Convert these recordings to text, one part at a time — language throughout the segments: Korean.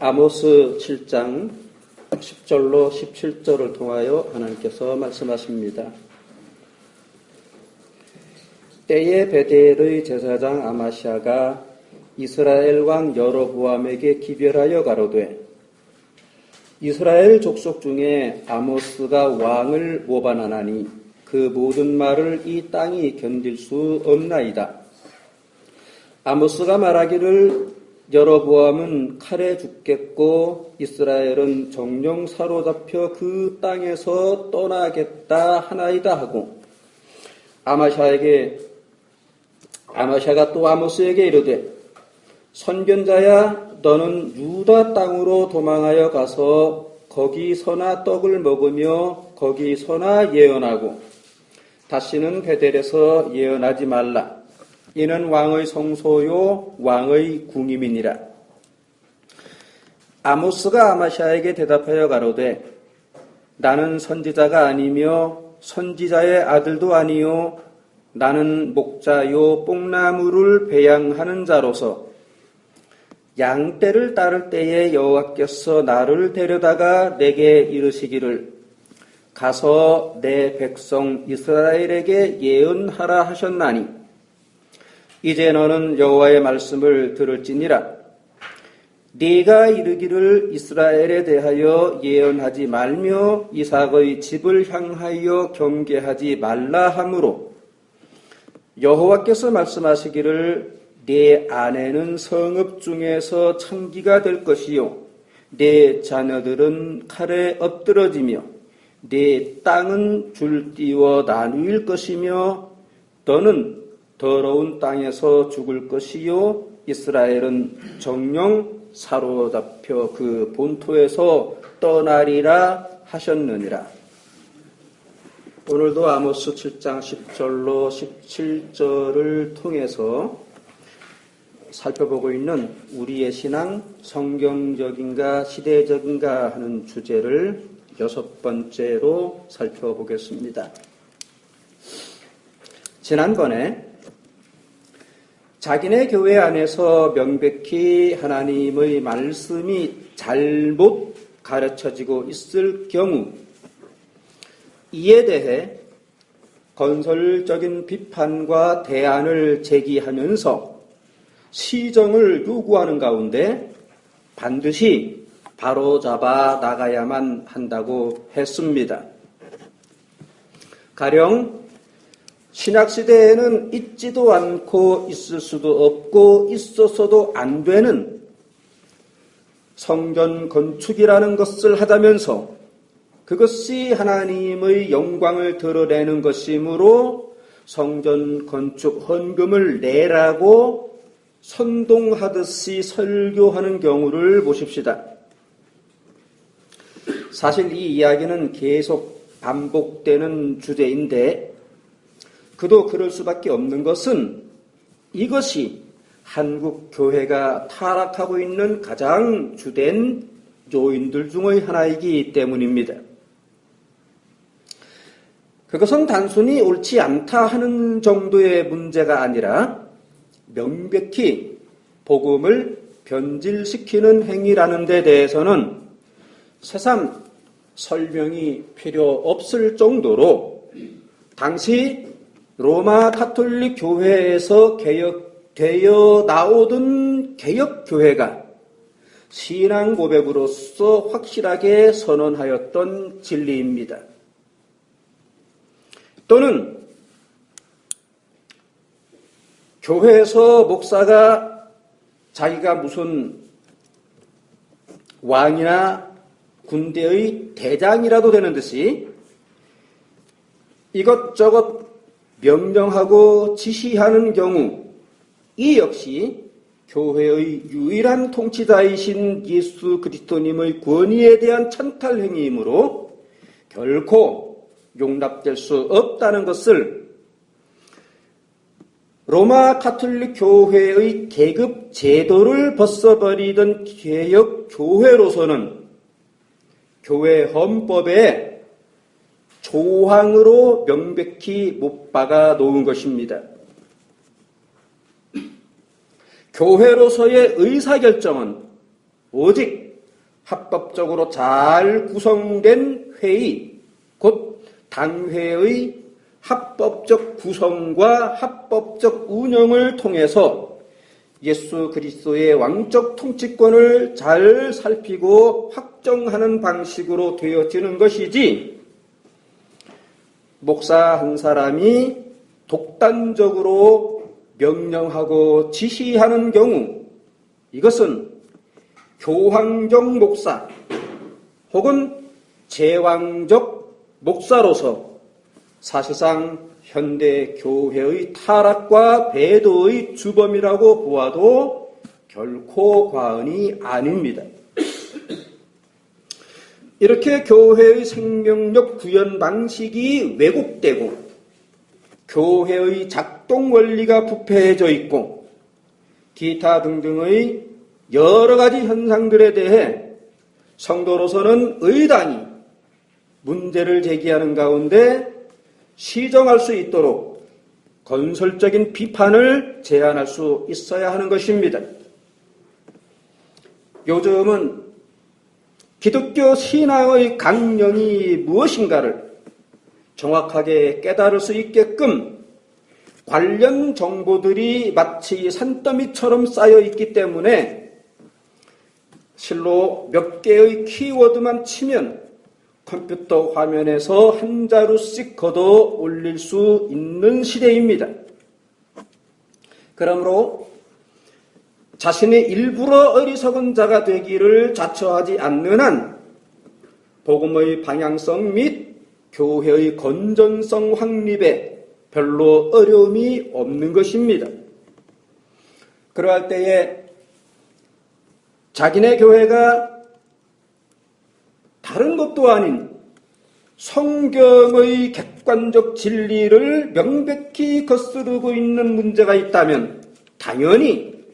아모스 7장 10절로 17절을 통하여 하나님께서 말씀하십니다. 때에 베델의 제사장 아마시아가 이스라엘 왕 여로보암에게 기별하여 가로되 이스라엘 족속 중에 아모스가 왕을 모반하나니 그 모든 말을 이 땅이 견딜 수 없나이다. 아모스가 말하기를 여로보암은 칼에 죽겠고 이스라엘은 정령 사로잡혀 그 땅에서 떠나겠다 하나이다 하고 아마샤가 또 아모스에게 이르되 선견자야 너는 유다 땅으로 도망하여 가서 거기서나 떡을 먹으며 거기서나 예언하고 다시는 베델에서 예언하지 말라. 이는 왕의 성소요 왕의 궁임이니라. 아모스가 아마샤에게 대답하여 가로되 나는 선지자가 아니며 선지자의 아들도 아니요 나는 목자요 뽕나무를 배양하는 자로서 양떼를 따를 때에 여호와께서 나를 데려다가 내게 이르시기를 가서 내 백성 이스라엘에게 예언하라 하셨나니 이제 너는 여호와의 말씀을 들을지니라. 네가 이르기를 이스라엘에 대하여 예언하지 말며 이삭의 집을 향하여 경계하지 말라 하므로 여호와께서 말씀하시기를 네 아내는 성읍 중에서 창기가 될 것이요 네 자녀들은 칼에 엎드러지며 네 땅은 줄띄워 나누일 것이며 너는 더러운 땅에서 죽을 것이요 이스라엘은 정령 사로잡혀 그 본토에서 떠나리라 하셨느니라. 오늘도 아모스 7장 10절로 17절을 통해서 살펴보고 있는 우리의 신앙 성경적인가 시대적인가 하는 주제를 6번째로 살펴보겠습니다. 지난번에 자기네 교회 안에서 명백히 하나님의 말씀이 잘못 가르쳐지고 있을 경우 이에 대해 건설적인 비판과 대안을 제기하면서 시정을 요구하는 가운데 반드시 바로잡아 나가야만 한다고 했습니다. 가령 신약시대에는 있지도 않고 있을 수도 없고 있었어도 안 되는 성전 건축이라는 것을 하자면서 그것이 하나님의 영광을 드러내는 것이므로 성전 건축 헌금을 내라고 선동하듯이 설교하는 경우를 보십시다. 사실 이 이야기는 계속 반복되는 주제인데 그도 그럴 수밖에 없는 것은 이것이 한국 교회가 타락하고 있는 가장 주된 요인들 중의 하나이기 때문입니다. 그것은 단순히 옳지 않다 하는 정도의 문제가 아니라 명백히 복음을 변질시키는 행위라는 데 대해서는 새삼 설명이 필요 없을 정도로 당시 로마 가톨릭 교회에서 개혁되어 나오던 개혁교회가 신앙 고백으로서 확실하게 선언하였던 진리입니다. 또는 교회에서 목사가 자기가 무슨 왕이나 군대의 대장이라도 되는 듯이 이것저것 명령하고 지시하는 경우 이 역시 교회의 유일한 통치자이신 예수 그리스도님의 권위에 대한 찬탈 행위이므로 결코 용납될 수 없다는 것을 로마 가톨릭 교회의 계급 제도를 벗어버리던 개혁 교회로서는 교회 헌법에 조항으로 명백히 못 박아 놓은 것입니다. 교회로서의 의사결정은 오직 합법적으로 잘 구성된 회의, 곧 당회의 합법적 구성과 합법적 운영을 통해서 예수 그리스도의 왕적 통치권을 잘 살피고 확정하는 방식으로 되어지는 것이지, 목사 한 사람이 독단적으로 명령하고 지시하는 경우, 이것은 교황적 목사 혹은 제왕적 목사로서 사실상 현대 교회의 타락과 배도의 주범이라고 보아도 결코 과언이 아닙니다. 이렇게 교회의 생명력 구현 방식이 왜곡되고 교회의 작동 원리가 부패해져 있고 기타 등등의 여러 가지 현상들에 대해 성도로서는 의단이 문제를 제기하는 가운데 시정할 수 있도록 건설적인 비판을 제안할 수 있어야 하는 것입니다. 요즘은 기독교 신앙의 강령이 무엇인가를 정확하게 깨달을 수 있게끔 관련 정보들이 마치 산더미처럼 쌓여 있기 때문에 실로 몇 개의 키워드만 치면 컴퓨터 화면에서 한 자루씩 걷어 올릴 수 있는 시대입니다. 그러므로 자신이 일부러 어리석은 자가 되기를 자처하지 않는 한 복음의 방향성 및 교회의 건전성 확립에 별로 어려움이 없는 것입니다. 그러할 때에 자기네 교회가 다른 것도 아닌 성경의 객관적 진리를 명백히 거스르고 있는 문제가 있다면 당연히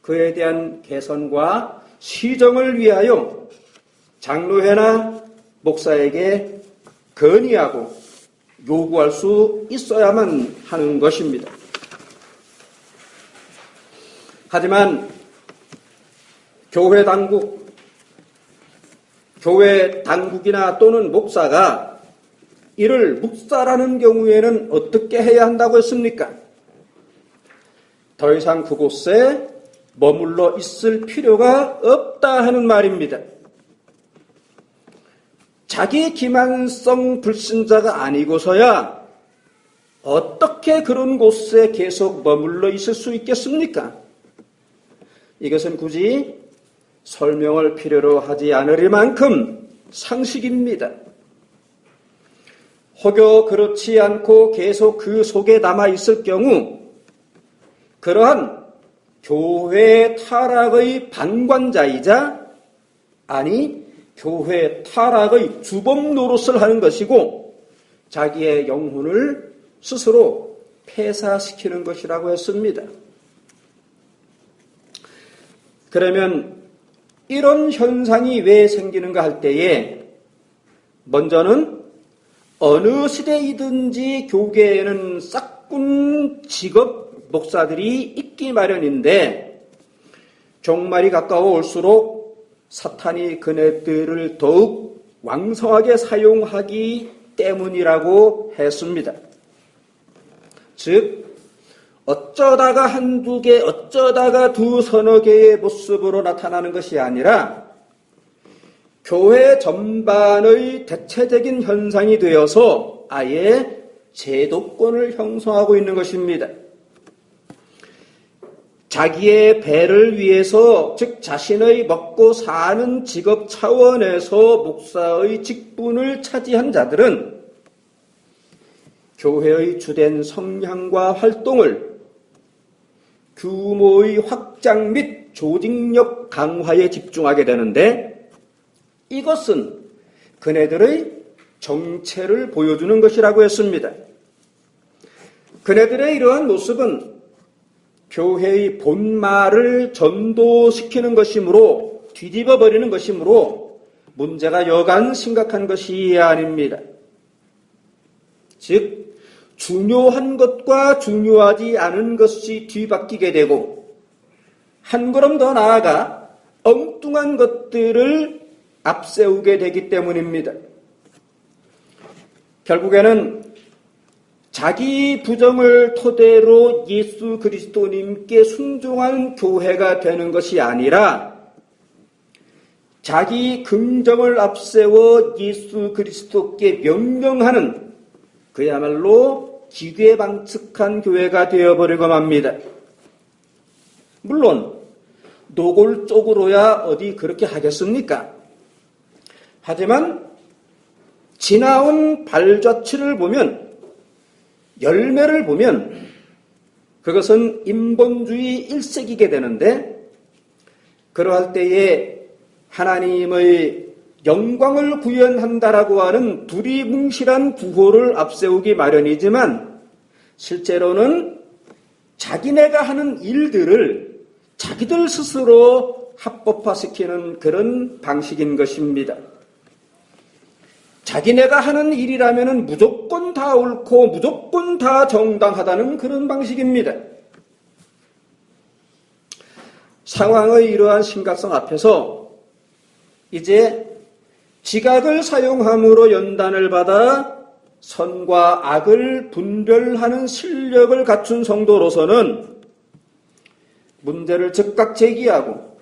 그에 대한 개선과 시정을 위하여 장로회나 목사에게 건의하고 요구할 수 있어야만 하는 것입니다. 하지만 교회 당국이나 또는 목사가 이를 묵살하는 경우에는 어떻게 해야 한다고 했습니까? 더 이상 그곳에 머물러 있을 필요가 없다 하는 말입니다. 자기 기만성 불신자가 아니고서야 어떻게 그런 곳에 계속 머물러 있을 수 있겠습니까? 이것은 굳이 설명을 필요로 하지 않을 만큼 상식입니다. 혹여 그렇지 않고 계속 그 속에 남아있을 경우 그러한 교회 타락의 방관자이자 아니 교회 타락의 주범 노릇을 하는 것이고 자기의 영혼을 스스로 폐사시키는 것이라고 했습니다. 그러면 이런 현상이 왜 생기는가 할 때에 먼저는 어느 시대이든지 교계에는 싹군 직업 목사들이 있기 마련인데 종말이 가까워 올수록 사탄이 그네들을 더욱 왕성하게 사용하기 때문이라고 했습니다. 즉 어쩌다가 한두 개, 어쩌다가 두서너 개의 모습으로 나타나는 것이 아니라 교회 전반의 대체적인 현상이 되어서 아예 제도권을 형성하고 있는 것입니다. 자기의 배를 위해서, 즉 자신의 먹고 사는 직업 차원에서 목사의 직분을 차지한 자들은 교회의 주된 성향과 활동을 규모의 확장 및 조직력 강화에 집중하게 되는데 이것은 그네들의 정체를 보여주는 것이라고 했습니다. 그네들의 이러한 모습은 교회의 본말을 전도시키는 것이므로 뒤집어 버리는 것이므로 문제가 여간 심각한 것이 아닙니다. 즉 중요한 것과 중요하지 않은 것이 뒤바뀌게 되고 한 걸음 더 나아가 엉뚱한 것들을 앞세우게 되기 때문입니다. 결국에는 자기 부정을 토대로 예수 그리스도님께 순종하는 교회가 되는 것이 아니라 자기 긍정을 앞세워 예수 그리스도께 명령하는 그야말로 기괴방측한 교회가 되어버리고 맙니다. 물론 노골적으로야 어디 그렇게 하겠습니까? 하지만 지나온 발자취를 보면, 열매를 보면 그것은 인본주의 일색이게 되는데, 그러할 때에 하나님의 영광을 구현한다라고 하는 두리뭉실한 구호를 앞세우기 마련이지만, 실제로는 자기네가 하는 일들을 자기들 스스로 합법화시키는 그런 방식인 것입니다. 자기네가 하는 일이라면 무조건 다 옳고 무조건 다 정당하다는 그런 방식입니다. 상황의 이러한 심각성 앞에서 이제 지각을 사용함으로 연단을 받아 선과 악을 분별하는 실력을 갖춘 성도로서는 문제를 즉각 제기하고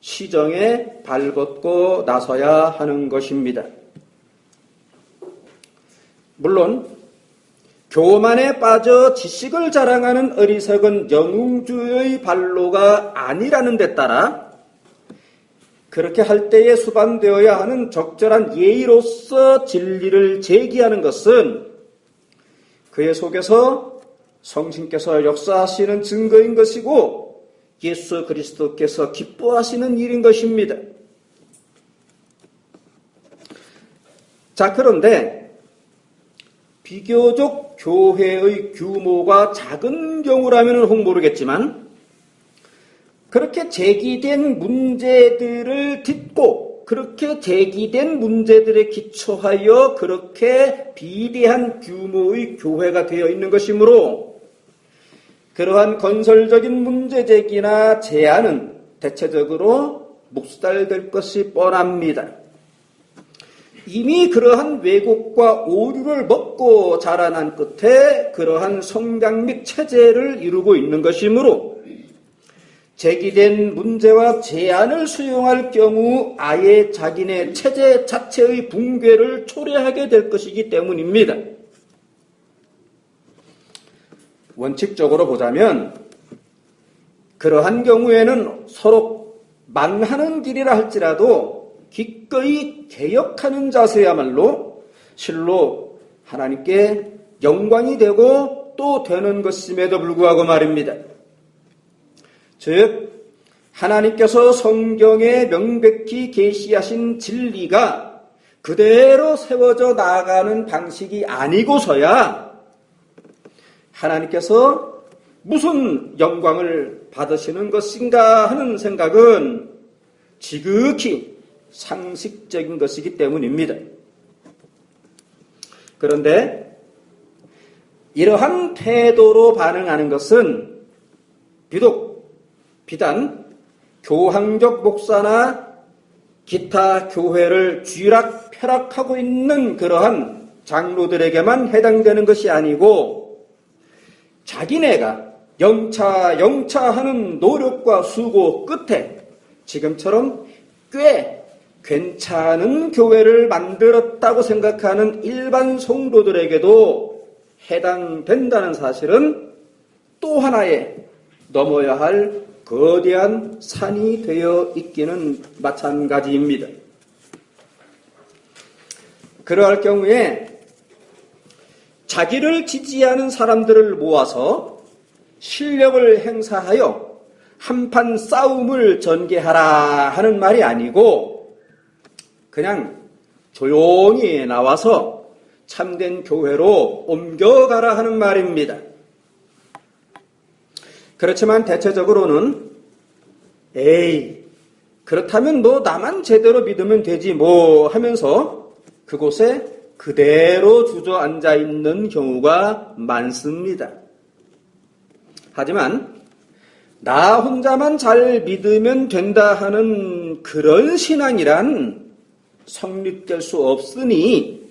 시정에 발벗고 나서야 하는 것입니다. 물론 교만에 빠져 지식을 자랑하는 어리석은 영웅주의 발로가 아니라는 데 따라 그렇게 할 때에 수반되어야 하는 적절한 예의로서 진리를 제기하는 것은 그의 속에서 성신께서 역사하시는 증거인 것이고 예수 그리스도께서 기뻐하시는 일인 것입니다. 자, 그런데 비교적 교회의 규모가 작은 경우라면 혹 모르겠지만 그렇게 제기된 문제들을 딛고 그렇게 제기된 문제들에 기초하여 그렇게 비대한 규모의 교회가 되어 있는 것이므로 그러한 건설적인 문제 제기나 제안은 대체적으로 묵살될 것이 뻔합니다. 이미 그러한 왜곡과 오류를 먹고 자라난 끝에 그러한 성장 및 체제를 이루고 있는 것이므로 제기된 문제와 제안을 수용할 경우 아예 자기네 체제 자체의 붕괴를 초래하게 될 것이기 때문입니다. 원칙적으로 보자면 그러한 경우에는 서로 망하는 길이라 할지라도 기꺼이 개혁하는 자세야말로 실로 하나님께 영광이 되고 또 되는 것임에도 불구하고 말입니다. 즉 하나님께서 성경에 명백히 계시하신 진리가 그대로 세워져 나아가는 방식이 아니고서야 하나님께서 무슨 영광을 받으시는 것인가 하는 생각은 지극히 상식적인 것이기 때문입니다. 그런데 이러한 태도로 반응하는 것은 비단 교황적 목사나 기타 교회를 쥐락펴락하고 있는 그러한 장로들에게만 해당되는 것이 아니고 자기네가 영차 하는 노력과 수고 끝에 지금처럼 꽤 괜찮은 교회를 만들었다고 생각하는 일반 성도들에게도 해당된다는 사실은 또 하나의 넘어야 할 거대한 산이 되어 있기는 마찬가지입니다. 그러할 경우에 자기를 지지하는 사람들을 모아서 실력을 행사하여 한판 싸움을 전개하라 하는 말이 아니고 그냥 조용히 나와서 참된 교회로 옮겨가라 하는 말입니다. 그렇지만 대체적으로는 그렇다면 나만 제대로 믿으면 되지 하면서 그곳에 그대로 주저앉아 있는 경우가 많습니다. 하지만 나 혼자만 잘 믿으면 된다 하는 그런 신앙이란 성립될 수 없으니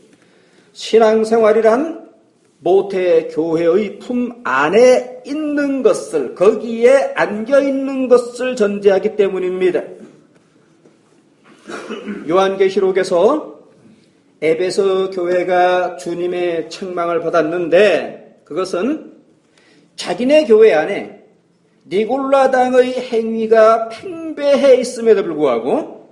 신앙생활이란 모태 교회의 품 안에 있는 것을, 거기에 안겨 있는 것을 전제하기 때문입니다. 요한계시록에서 에베소 교회가 주님의 책망을 받았는데 그것은 자기네 교회 안에 니골라당의 행위가 팽배해 있음에도 불구하고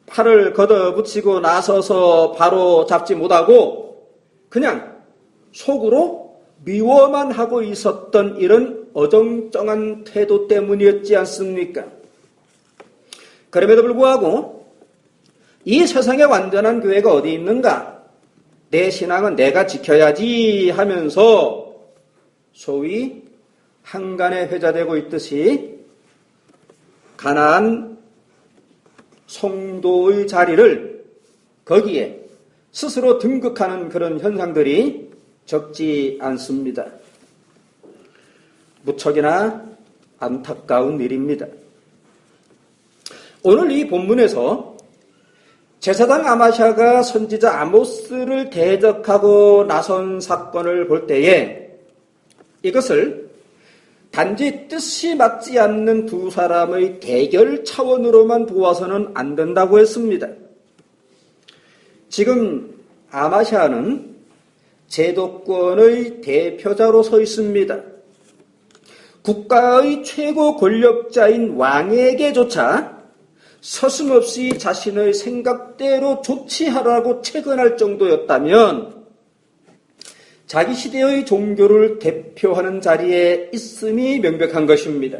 팔을 걷어붙이고 나서서 바로 잡지 못하고 그냥 속으로 미워만 하고 있었던 이런 어정쩡한 태도 때문이었지 않습니까? 그럼에도 불구하고 이 세상에 완전한 교회가 어디 있는가? 내 신앙은 내가 지켜야지 하면서 소위 한간에 회자되고 있듯이 가나안 성도의 자리를 거기에 스스로 등극하는 그런 현상들이 적지 않습니다. 무척이나 안타까운 일입니다. 오늘 이 본문에서 제사장 아마샤가 선지자 아모스를 대적하고 나선 사건을 볼 때에 이것을 단지 뜻이 맞지 않는 두 사람의 대결 차원으로만 보아서는 안 된다고 했습니다. 지금 아마샤는 제도권의 대표자로 서 있습니다. 국가의 최고 권력자인 왕에게조차 서슴없이 자신의 생각대로 조치하라고 체근할 정도였다면 자기 시대의 종교를 대표하는 자리에 있음이 명백한 것입니다.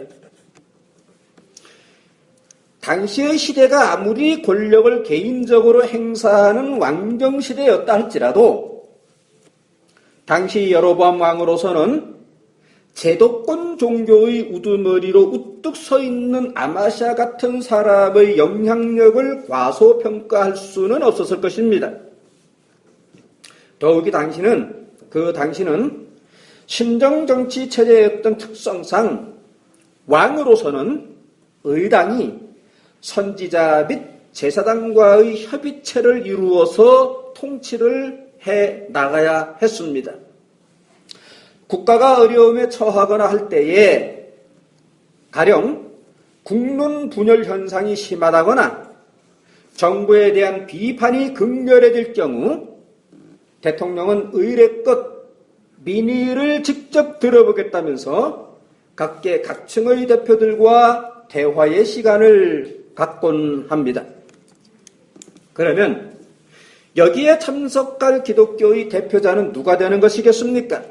당시의 시대가 아무리 권력을 개인적으로 행사하는 왕정시대였다 할지라도 당시 여로보암 왕으로서는 제도권 종교의 우두머리로 우뚝 서 있는 아마샤 같은 사람의 영향력을 과소평가할 수는 없었을 것입니다. 더욱이 그 당시는 신정정치 체제였던 특성상 왕으로서는 의당이 선지자 및 제사장과의 협의체를 이루어서 통치를 해 나가야 했습니다. 국가가 어려움에 처하거나 할 때에 가령 국론 분열 현상이 심하다거나 정부에 대한 비판이 극렬해질 경우 대통령은 의례껏 민의를 직접 들어보겠다면서 각계각층의 대표들과 대화의 시간을 갖곤 합니다. 그러면 여기에 참석할 기독교의 대표자는 누가 되는 것이겠습니까?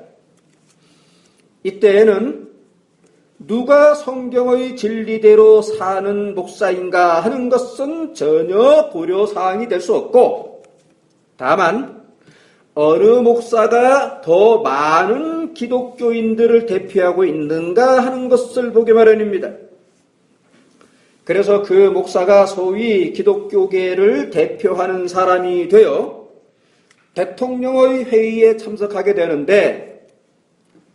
이때에는 누가 성경의 진리대로 사는 목사인가 하는 것은 전혀 고려사항이 될 수 없고 다만 어느 목사가 더 많은 기독교인들을 대표하고 있는가 하는 것을 보기 마련입니다. 그래서 그 목사가 소위 기독교계를 대표하는 사람이 되어 대통령의 회의에 참석하게 되는데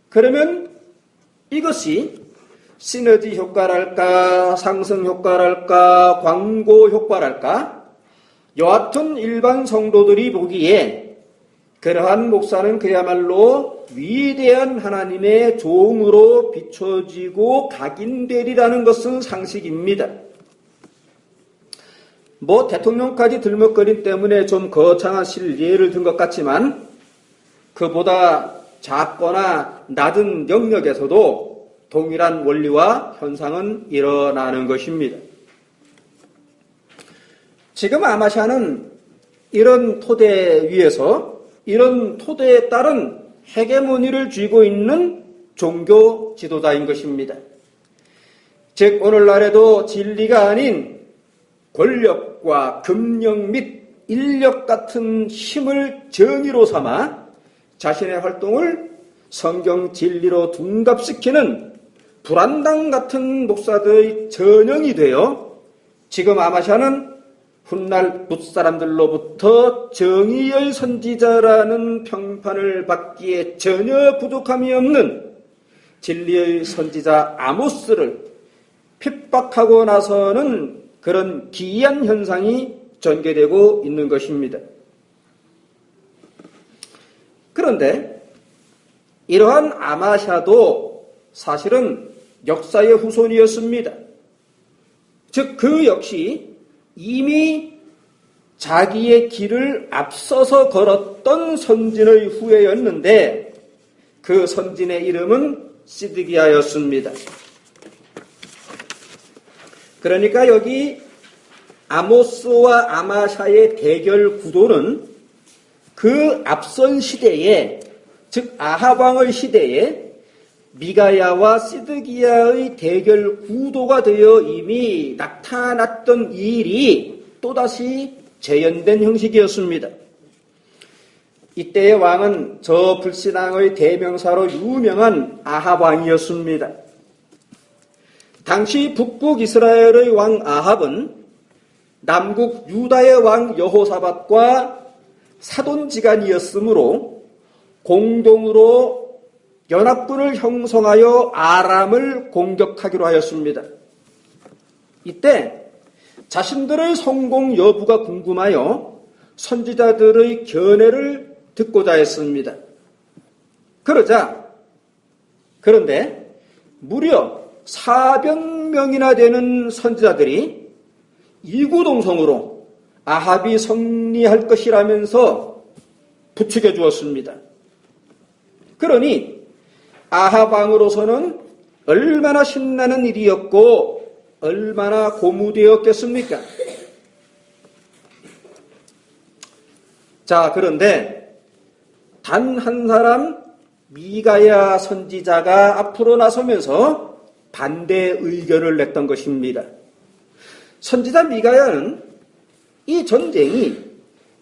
그러면 이것이 시너지 효과랄까, 상승 효과랄까, 광고 효과랄까, 여하튼 일반 성도들이 보기에 그러한 목사는 그야말로 위대한 하나님의 종으로 비춰지고 각인되리라는 것은 상식입니다. 대통령까지 들먹거림 때문에 좀 거창한 예를 든 것 같지만 그보다 작거나 낮은 영역에서도 동일한 원리와 현상은 일어나는 것입니다. 지금 아마샤는 이런 토대 위에서 이런 토대에 따른 헤게모니를 쥐고 있는 종교 지도자인 것입니다. 즉 오늘날에도 진리가 아닌 권력과 금력 및 인력 같은 힘을 정의로 삼아 자신의 활동을 성경 진리로 둔갑시키는 불안당 같은 목사들의 전형이 되어 지금 아마샤는 훗날 뭇사람들로부터 정의의 선지자라는 평판을 받기에 전혀 부족함이 없는 진리의 선지자 아모스를 핍박하고 나서는 그런 기이한 현상이 전개되고 있는 것입니다. 그런데 이러한 아마샤도 사실은 역사의 후손이었습니다. 즉 그 역시 이미 자기의 길을 앞서서 걸었던 선진의 후예였는데 그 선진의 이름은 시드기야였습니다. 그러니까 여기 아모스와 아마샤의 대결 구도는 그 앞선 시대에, 즉 아합 왕의 시대에 미가야와 시드기야의 대결 구도가 되어 이미 나타났던 이 일이 또다시 재현된 형식이었습니다. 이때의 왕은 저 불신앙의 대명사로 유명한 아합 왕이었습니다. 당시 북북 이스라엘의 왕 아합은 남국 유다의 왕 여호사밧과 사돈지간이었으므로 공동으로 연합군을 형성하여 아람을 공격하기로 하였습니다. 이때 자신들의 성공 여부가 궁금하여 선지자들의 견해를 듣고자 했습니다. 그런데 무려 400명이나 되는 선지자들이 이구동성으로 아합이 승리할 것이라면서 부추겨 주었습니다. 그러니 아합 왕으로서는 얼마나 신나는 일이었고 얼마나 고무되었겠습니까? 자, 그런데 단 한 사람 미가야 선지자가 앞으로 나서면서 반대 의견을 냈던 것입니다. 선지자 미가야는 이 전쟁이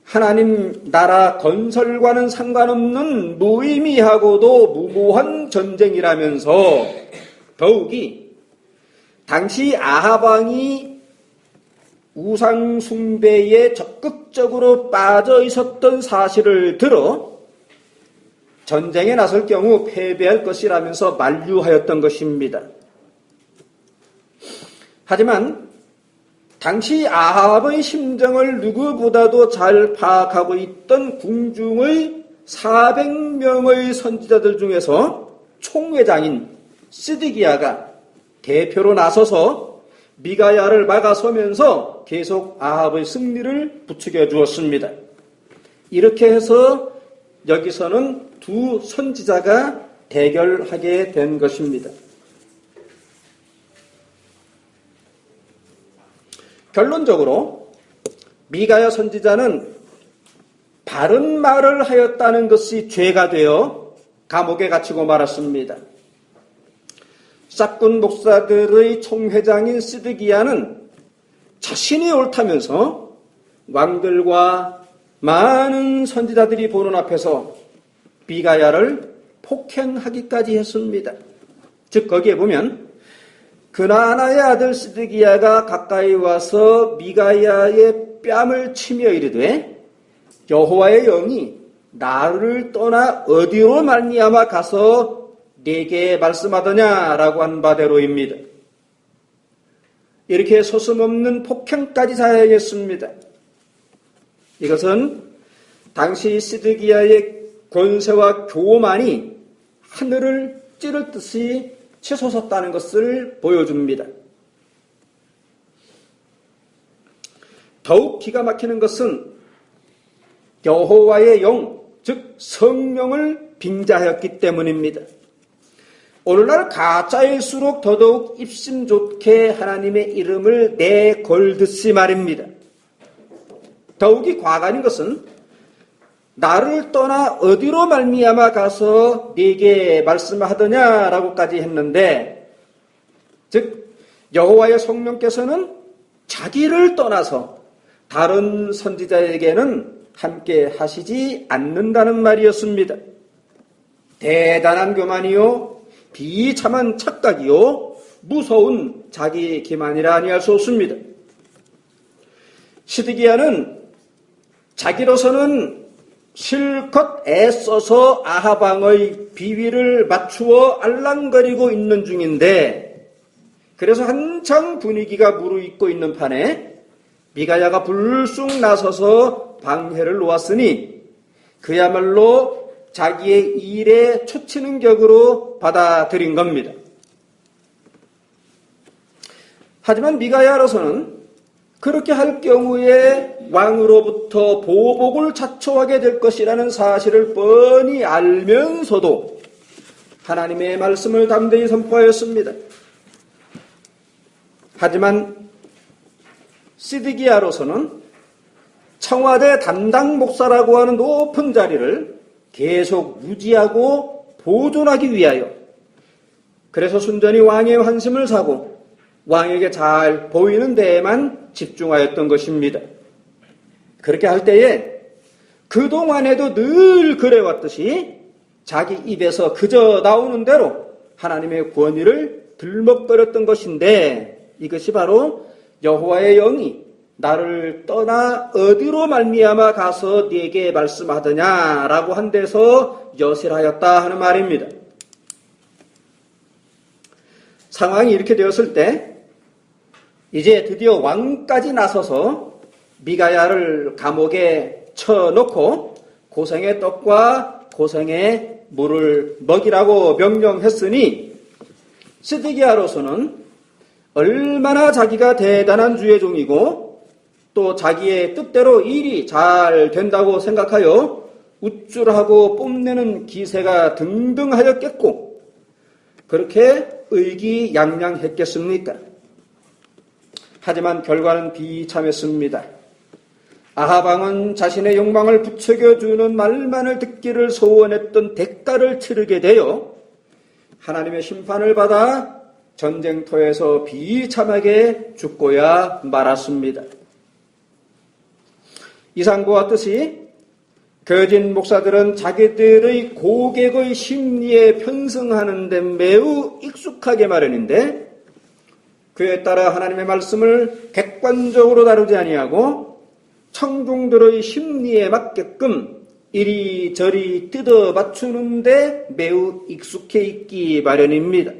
하나님 나라 건설과는 상관없는 무의미하고도 무모한 전쟁이라면서 더욱이 당시 아합 왕이 우상 숭배에 적극적으로 빠져 있었던 사실을 들어 전쟁에 나설 경우 패배할 것이라면서 만류하였던 것입니다. 하지만 당시 아합의 심정을 누구보다도 잘 파악하고 있던 궁중의 400명의 선지자들 중에서 총회장인 시드기야가 대표로 나서서 미가야를 막아서면서 계속 아합의 승리를 부추겨 주었습니다. 이렇게 해서 여기서는 두 선지자가 대결하게 된 것입니다. 결론적으로 미가야 선지자는 바른 말을 하였다는 것이 죄가 되어 감옥에 갇히고 말았습니다. 싹군 목사들의 총회장인 시드기야는 자신이 옳다면서 왕들과 많은 선지자들이 보는 앞에서 미가야를 폭행하기까지 했습니다. 즉 거기에 보면 그나아나의 아들 시드기야가 가까이 와서 미가야의 뺨을 치며 이르되 여호와의 영이 나를 떠나 어디로 말미암아 가서 네게 말씀하더냐라고 한 바대로입니다. 이렇게 소슴없는 폭행까지 자행했습니다. 이것은 당시 시드기야의 권세와 교만이 하늘을 찌를 듯이 치솟았다는 것을 보여줍니다. 더욱 기가 막히는 것은 여호와의 영, 즉 성령을 빙자하였기 때문입니다. 오늘날 가짜일수록 더더욱 입심 좋게 하나님의 이름을 내걸듯이 말입니다. 더욱이 과간인 것은 나를 떠나 어디로 말미암아 가서 네게 말씀하더냐라고까지 했는데, 즉 여호와의 성령께서는 자기를 떠나서 다른 선지자에게는 함께 하시지 않는다는 말이었습니다. 대단한 교만이요, 비참한 착각이요, 무서운 자기 기만이라 아니할 수 없습니다. 시드기야는 자기로서는 실컷 애써서 아합 왕의 비위를 맞추어 알랑거리고 있는 중인데 그래서 한창 분위기가 무르익고 있는 판에 미가야가 불쑥 나서서 방해를 놓았으니 그야말로 자기의 일에 초치는 격으로 받아들인 겁니다. 하지만 미가야로서는 그렇게 할 경우에 왕으로부터 보복을 자초하게 될 것이라는 사실을 뻔히 알면서도 하나님의 말씀을 담대히 선포하였습니다. 하지만 시드기야로서는 청와대 담당 목사라고 하는 높은 자리를 계속 유지하고 보존하기 위하여 그래서 순전히 왕의 환심을 사고 왕에게 잘 보이는 데에만 집중하였던 것입니다. 그렇게 할 때에 그동안에도 늘 그래왔듯이 자기 입에서 그저 나오는 대로 하나님의 권위를 들먹거렸던 것인데 이것이 바로 여호와의 영이 나를 떠나 어디로 말미암아 가서 네게 말씀하더냐라고 한 데서 여실하였다 하는 말입니다. 상황이 이렇게 되었을 때 이제 드디어 왕까지 나서서 미가야를 감옥에 쳐놓고 고생의 떡과 고생의 물을 먹이라고 명령했으니 시드기야로서는 얼마나 자기가 대단한 주의 종이고 또 자기의 뜻대로 일이 잘 된다고 생각하여 우쭐하고 뽐내는 기세가 등등하였겠고 그렇게 의기양양했겠습니까? 하지만 결과는 비참했습니다. 아합 왕은 자신의 욕망을 부추겨주는 말만을 듣기를 소원했던 대가를 치르게 되어 하나님의 심판을 받아 전쟁터에서 비참하게 죽고야 말았습니다. 이상 보았듯이 거짓 목사들은 자기들의 고객의 심리에 편승하는 데 매우 익숙하게 마련인데 그에 따라 하나님의 말씀을 객관적으로 다루지 아니하고 청중들의 심리에 맞게끔 이리저리 뜯어 맞추는데 매우 익숙해 있기 마련입니다.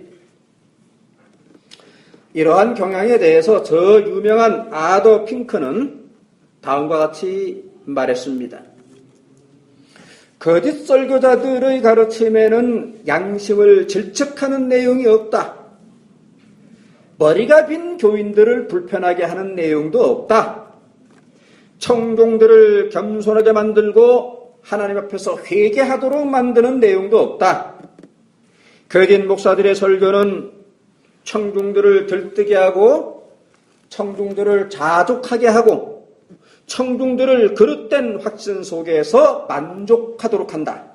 이러한 경향에 대해서 저 유명한 아더 핑크는 다음과 같이 말했습니다. 거짓 설교자들의 가르침에는 양심을 질책하는 내용이 없다. 머리가 빈 교인들을 불편하게 하는 내용도 없다. 청중들을 겸손하게 만들고 하나님 앞에서 회개하도록 만드는 내용도 없다. 거짓 목사들의 설교는 청중들을 들뜨게 하고 청중들을 자족하게 하고 청중들을 그릇된 확신 속에서 만족하도록 한다.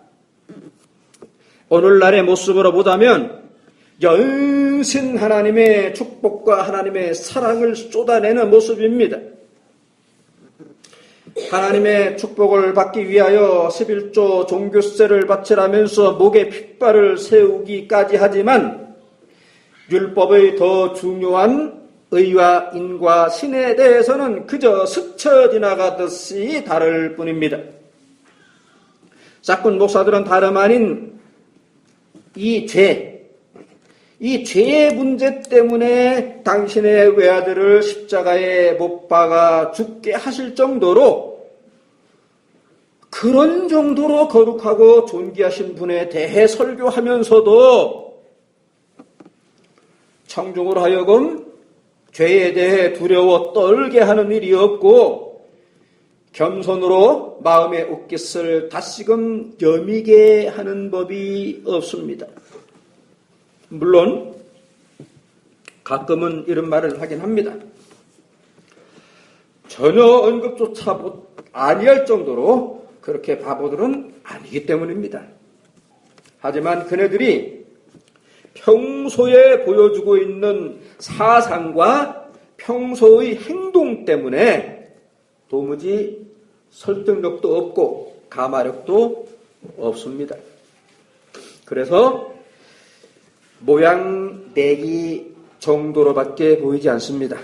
오늘날의 모습으로 보자면 연신 하나님의 축복과 하나님의 사랑을 쏟아내는 모습입니다. 하나님의 축복을 받기 위하여 11조 종교세를 바치라면서 목에 핏발을 세우기까지 하지만 율법의 더 중요한 의와 인과 신에 대해서는 그저 스쳐 지나가듯이 다를 뿐입니다. 짝꾼 목사들은 다름 아닌 이 죄의 문제 때문에 당신의 외아들을 십자가에 못 박아 죽게 하실 정도로 그런 정도로 거룩하고 존귀하신 분에 대해 설교하면서도 청중으로 하여금 죄에 대해 두려워 떨게 하는 일이 없고 겸손으로 마음의 옷깃을 다시금 여미게 하는 법이 없습니다. 물론 가끔은 이런 말을 하긴 합니다. 전혀 언급조차 아니할 정도로 그렇게 바보들은 아니기 때문입니다. 하지만 그네들이 평소에 보여주고 있는 사상과 평소의 행동 때문에 도무지 설득력도 없고 가마력도 없습니다. 그래서 모양 내기 정도로밖에 보이지 않습니다.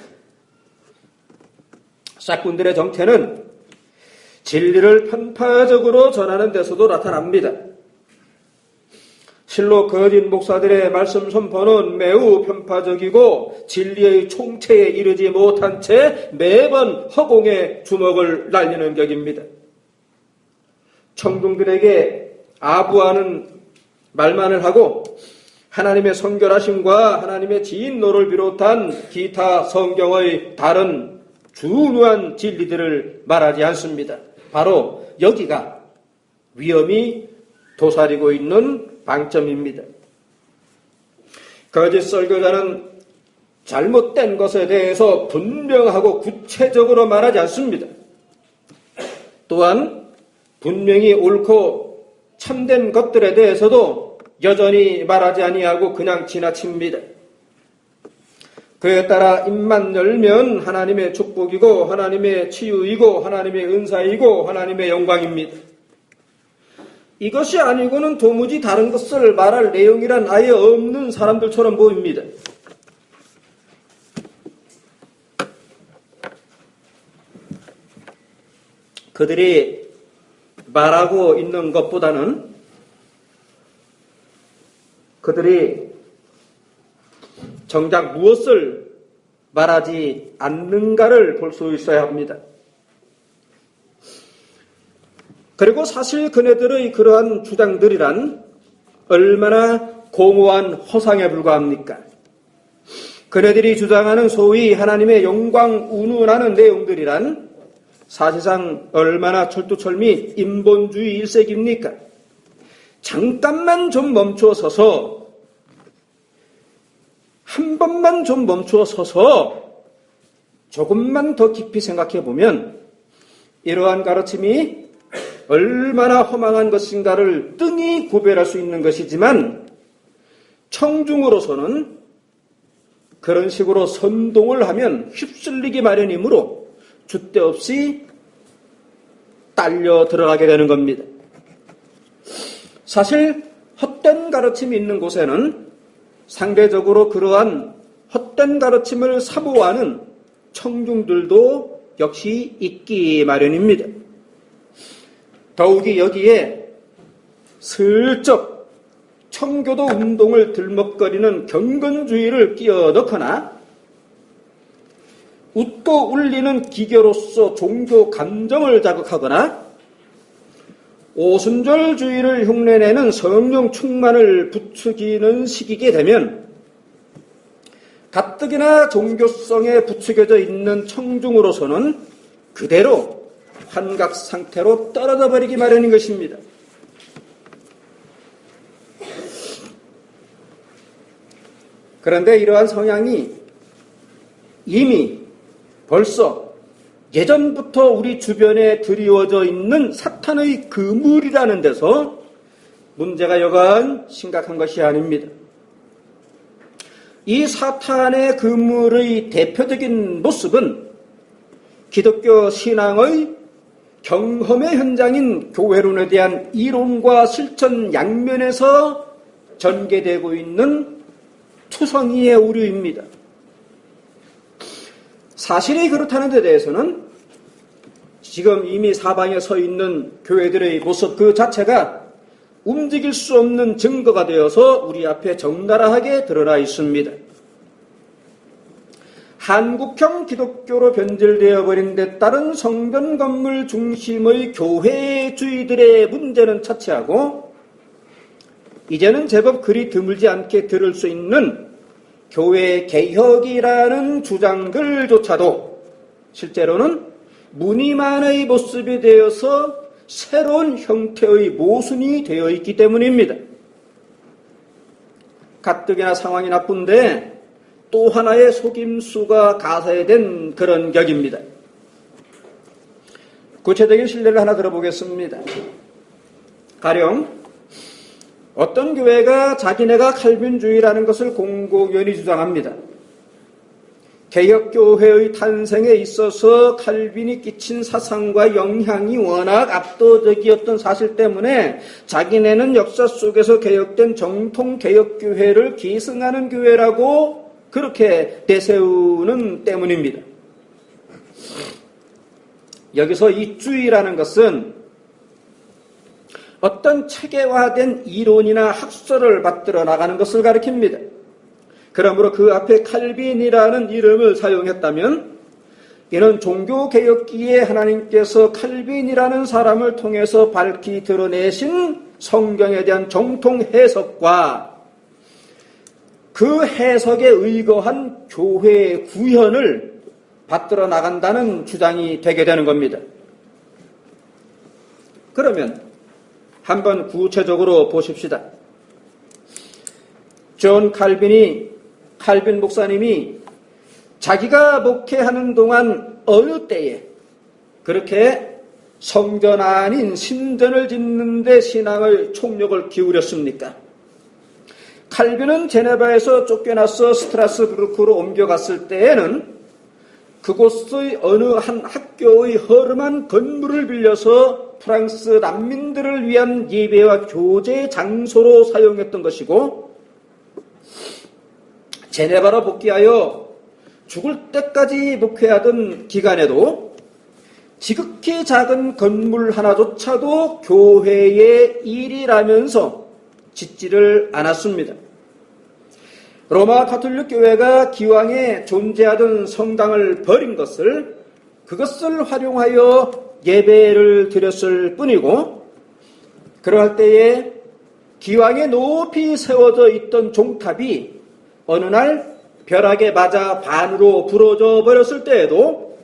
짝꾼들의 정체는 진리를 편파적으로 전하는 데서도 나타납니다. 실로 거짓 목사들의 말씀 선포는 매우 편파적이고 진리의 총체에 이르지 못한 채 매번 허공에 주먹을 날리는 격입니다. 청중들에게 아부하는 말만을 하고 하나님의 성결하심과 하나님의 진노를 비롯한 기타 성경의 다른 중요한 진리들을 말하지 않습니다. 바로 여기가 위험이 도사리고 있는 방점입니다. 거짓 설교자는 잘못된 것에 대해서 분명하고 구체적으로 말하지 않습니다. 또한 분명히 옳고 참된 것들에 대해서도 여전히 말하지 아니하고 그냥 지나칩니다. 그에 따라 입만 열면 하나님의 축복이고 하나님의 치유이고 하나님의 은사이고 하나님의 영광입니다. 이것이 아니고는 도무지 다른 것을 말할 내용이란 아예 없는 사람들처럼 보입니다. 그들이 말하고 있는 것보다는 그들이 정작 무엇을 말하지 않는가를 볼 수 있어야 합니다. 그리고 사실 그네들의 그러한 주장들이란 얼마나 공허한 허상에 불과합니까? 그네들이 주장하는 소위 하나님의 영광 운운하는 내용들이란 사실상 얼마나 철두철미 인본주의 일색입니까? 잠깐만 좀 멈추어 서서 한 번만 좀 멈추어 서서 조금만 더 깊이 생각해 보면 이러한 가르침이 얼마나 허망한 것인가를 뜬히 구별할 수 있는 것이지만 청중으로서는 그런 식으로 선동을 하면 휩쓸리기 마련이므로 줏대 없이 딸려 들어가게 되는 겁니다. 사실 헛된 가르침이 있는 곳에는 상대적으로 그러한 헛된 가르침을 사모하는 청중들도 역시 있기 마련입니다. 더욱이 여기에 슬쩍 청교도 운동을 들먹거리는 경건주의를 끼워 넣거나 웃고 울리는 기교로서 종교 감정을 자극하거나 오순절주의를 흉내내는 성령 충만을 부추기는 식이게 되면 가뜩이나 종교성에 부추겨져 있는 청중으로서는 그대로 환각 상태로 떨어져 버리기 마련인 것입니다. 그런데 이러한 성향이 이미 벌써 예전부터 우리 주변에 드리워져 있는 사탄의 그물이라는 데서 문제가 여간 심각한 것이 아닙니다. 이 사탄의 그물의 대표적인 모습은 기독교 신앙의 경험의 현장인 교회론에 대한 이론과 실천 양면에서 전개되고 있는 투성이의 오류입니다. 사실이 그렇다는 데 대해서는 지금 이미 사방에 서 있는 교회들의 모습 그 자체가 움직일 수 없는 증거가 되어서 우리 앞에 적나라하게 드러나 있습니다. 한국형 기독교로 변질되어 버린 데 따른 성전 건물 중심의 교회주의들의 문제는 차치하고 이제는 제법 그리 드물지 않게 들을 수 있는 교회 개혁이라는 주장들조차도 실제로는 무늬만의 모습이 되어서 새로운 형태의 모순이 되어 있기 때문입니다. 가뜩이나 상황이 나쁜데 또 하나의 속임수가 가세된 그런 격입니다. 구체적인 실례를 하나 들어보겠습니다. 가령 어떤 교회가 자기네가 칼빈주의라는 것을 공공연히 주장합니다. 개혁교회의 탄생에 있어서 칼빈이 끼친 사상과 영향이 워낙 압도적이었던 사실 때문에 자기네는 역사 속에서 개혁된 정통 개혁교회를 기승하는 교회라고 그렇게 내세우는 때문입니다. 여기서 이 주의라는 것은 어떤 체계화된 이론이나 학설을 받들어 나가는 것을 가리킵니다. 그러므로 그 앞에 칼빈이라는 이름을 사용했다면 이는 종교개혁기에 하나님께서 칼빈이라는 사람을 통해서 밝히 드러내신 성경에 대한 정통 해석과 그 해석에 의거한 교회의 구현을 받들어 나간다는 주장이 되게 되는 겁니다. 그러면 한번 구체적으로 보십시다. 존 칼빈 목사님이 자기가 목회하는 동안 어느 때에 그렇게 성전 아닌 신전을 짓는 데 신앙의 총력을 기울였습니까? 칼빈은 제네바에서 쫓겨나서 스트라스부르크로 옮겨갔을 때에는 그곳의 어느 한 학교의 허름한 건물을 빌려서 프랑스 난민들을 위한 예배와 교제 장소로 사용했던 것이고, 제네바로 복귀하여 죽을 때까지 목회하던 기간에도 지극히 작은 건물 하나조차도 교회의 일이라면서 짓지를 않았습니다. 로마 가톨릭 교회가 기왕에 존재하던 성당을 버린 그것을 활용하여 예배를 드렸을 뿐이고, 그러할 때에 기왕에 높이 세워져 있던 종탑이 어느 날 벼락에 맞아 반으로 부러져 버렸을 때에도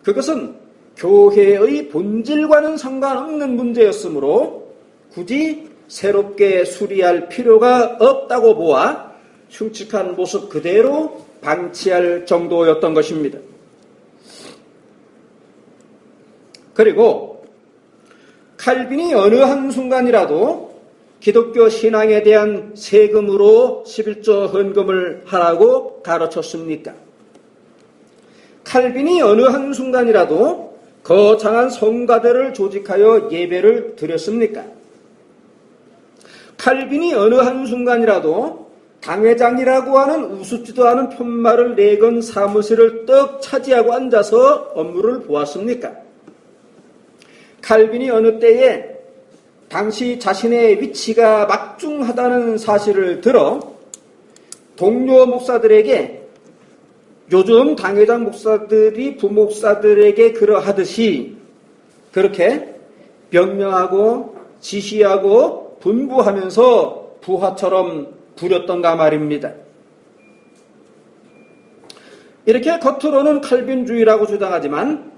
그것은 교회의 본질과는 상관없는 문제였으므로 굳이 새롭게 수리할 필요가 없다고 보아 흉측한 모습 그대로 방치할 정도였던 것입니다. 그리고 칼빈이 어느 한순간이라도 기독교 신앙에 대한 세금으로 11조 헌금을 하라고 가르쳤습니까? 칼빈이 어느 한순간이라도 거창한 성가대를 조직하여 예배를 드렸습니까? 칼빈이 어느 한순간이라도 당회장이라고 하는 우습지도 않은 편말을 내건 사무실을 떡 차지하고 앉아서 업무를 보았습니까? 칼빈이 어느 때에 당시 자신의 위치가 막중하다는 사실을 들어 동료 목사들에게 요즘 당회장 목사들이 부목사들에게 그러하듯이 그렇게 명령하고 지시하고 분부하면서 부하처럼 부렸던가 말입니다. 이렇게 겉으로는 칼빈주의라고 주장하지만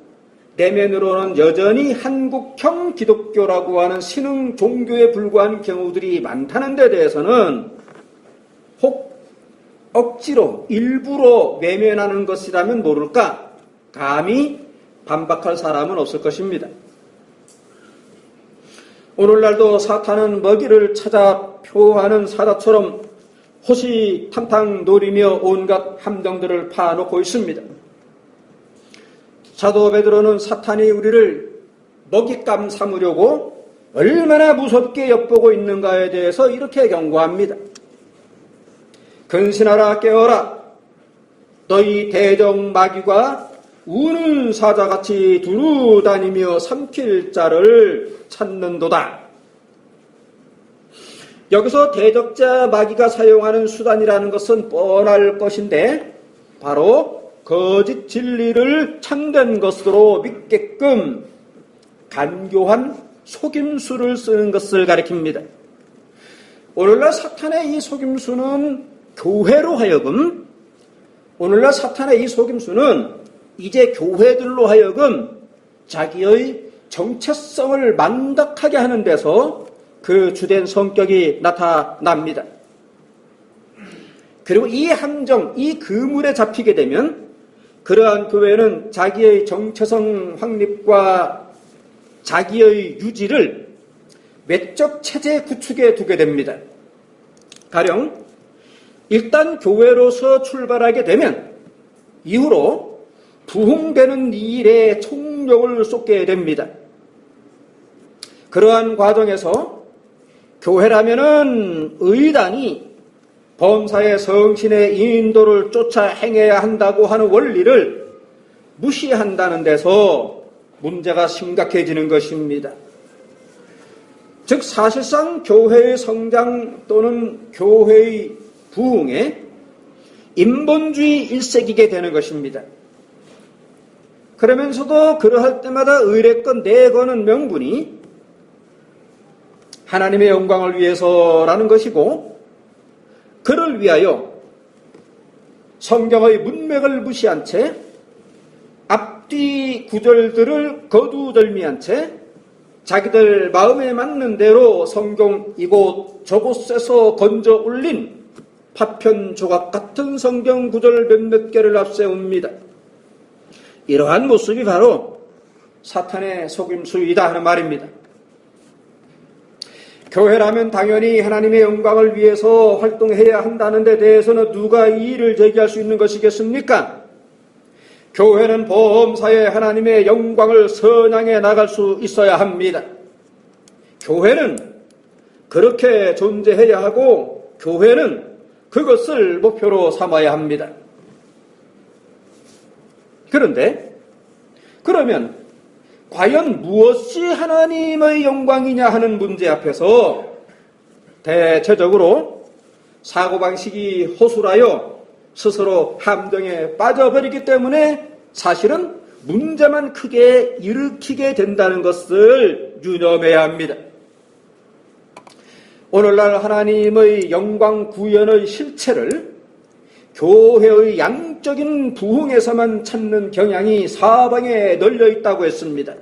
내면으로는 여전히 한국형 기독교라고 하는 신흥 종교에 불과한 경우들이 많다는 데 대해서는 혹 억지로 일부러 외면하는 것이라면 모를까 감히 반박할 사람은 없을 것입니다. 오늘날도 사탄은 먹이를 찾아 표하는 사자처럼 호시탐탐 노리며 온갖 함정들을 파놓고 있습니다. 사도 베드로는 사탄이 우리를 먹잇감 삼으려고 얼마나 무섭게 엿보고 있는가에 대해서 이렇게 경고합니다. 근신하라 깨어라. 너희 대적 마귀가 우는 사자같이 두루다니며 삼킬 자를 찾는도다. 여기서 대적자 마귀가 사용하는 수단이라는 것은 뻔할 것인데 바로 거짓 진리를 참된 것으로 믿게끔 간교한 속임수를 쓰는 것을 가리킵니다. 오늘날 사탄의 이 속임수는 교회로 하여금 이제 교회들로 하여금 자기의 정체성을 망각하게 하는 데서 그 주된 성격이 나타납니다. 그리고 이 함정, 이 그물에 잡히게 되면 그러한 교회는 자기의 정체성 확립과 자기의 유지를 외적 체제 구축에 두게 됩니다. 가령 일단 교회로서 출발하게 되면 이후로 부흥되는 일에 총력을 쏟게 됩니다. 그러한 과정에서 교회라면은 의단이 범사의 성신의 인도를 쫓아 행해야 한다고 하는 원리를 무시한다는 데서 문제가 심각해지는 것입니다. 즉 사실상 교회의 성장 또는 교회의 부흥에 인본주의 일색이게 되는 것입니다. 그러면서도 그러할 때마다 의례껏 내거는 명분이 하나님의 영광을 위해서라는 것이고, 그를 위하여 성경의 문맥을 무시한 채 앞뒤 구절들을 거두절미한 채 자기들 마음에 맞는 대로 성경 이곳 저곳에서 건져 올린 파편 조각 같은 성경 구절 몇몇 개를 앞세웁니다. 이러한 모습이 바로 사탄의 속임수이다 하는 말입니다. 교회라면 당연히 하나님의 영광을 위해서 활동해야 한다는 데 대해서는 누가 이의를 제기할 수 있는 것이겠습니까? 교회는 범사에 하나님의 영광을 선양해 나갈 수 있어야 합니다. 교회는 그렇게 존재해야 하고 교회는 그것을 목표로 삼아야 합니다. 그런데 그러면 과연 무엇이 하나님의 영광이냐 하는 문제 앞에서 대체적으로 사고방식이 허술하여 스스로 함정에 빠져버리기 때문에 사실은 문제만 크게 일으키게 된다는 것을 유념해야 합니다. 오늘날 하나님의 영광 구현의 실체를 교회의 양적인 부흥에서만 찾는 경향이 사방에 널려 있다고 했습니다.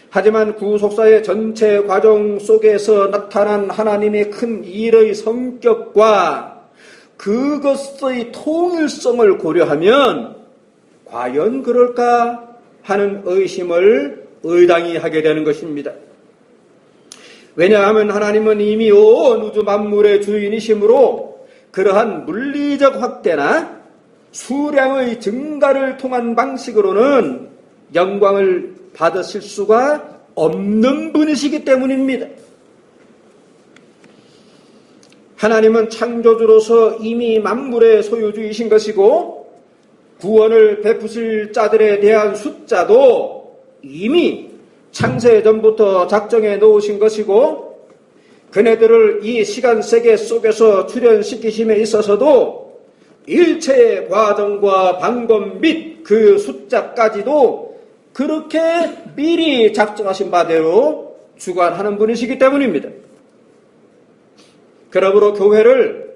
하지만 구속사의 전체 과정 속에서 나타난 하나님의 큰 일의 성격과 그것의 통일성을 고려하면 과연 그럴까 하는 의심을 의당히 하게 되는 것입니다. 왜냐하면 하나님은 이미 온 우주 만물의 주인이시므로 그러한 물리적 확대나 수량의 증가를 통한 방식으로는 영광을 받으실 수가 없는 분이시기 때문입니다. 하나님은 창조주로서 이미 만물의 소유주이신 것이고 구원을 베푸실 자들에 대한 숫자도 이미 창세 전부터 작정해 놓으신 것이고 그네들을 이 시간 세계 속에서 출현시키심에 있어서도 일체의 과정과 방법 및 그 숫자까지도 그렇게 미리 작정하신 바대로 주관하는 분이시기 때문입니다. 그러므로 교회를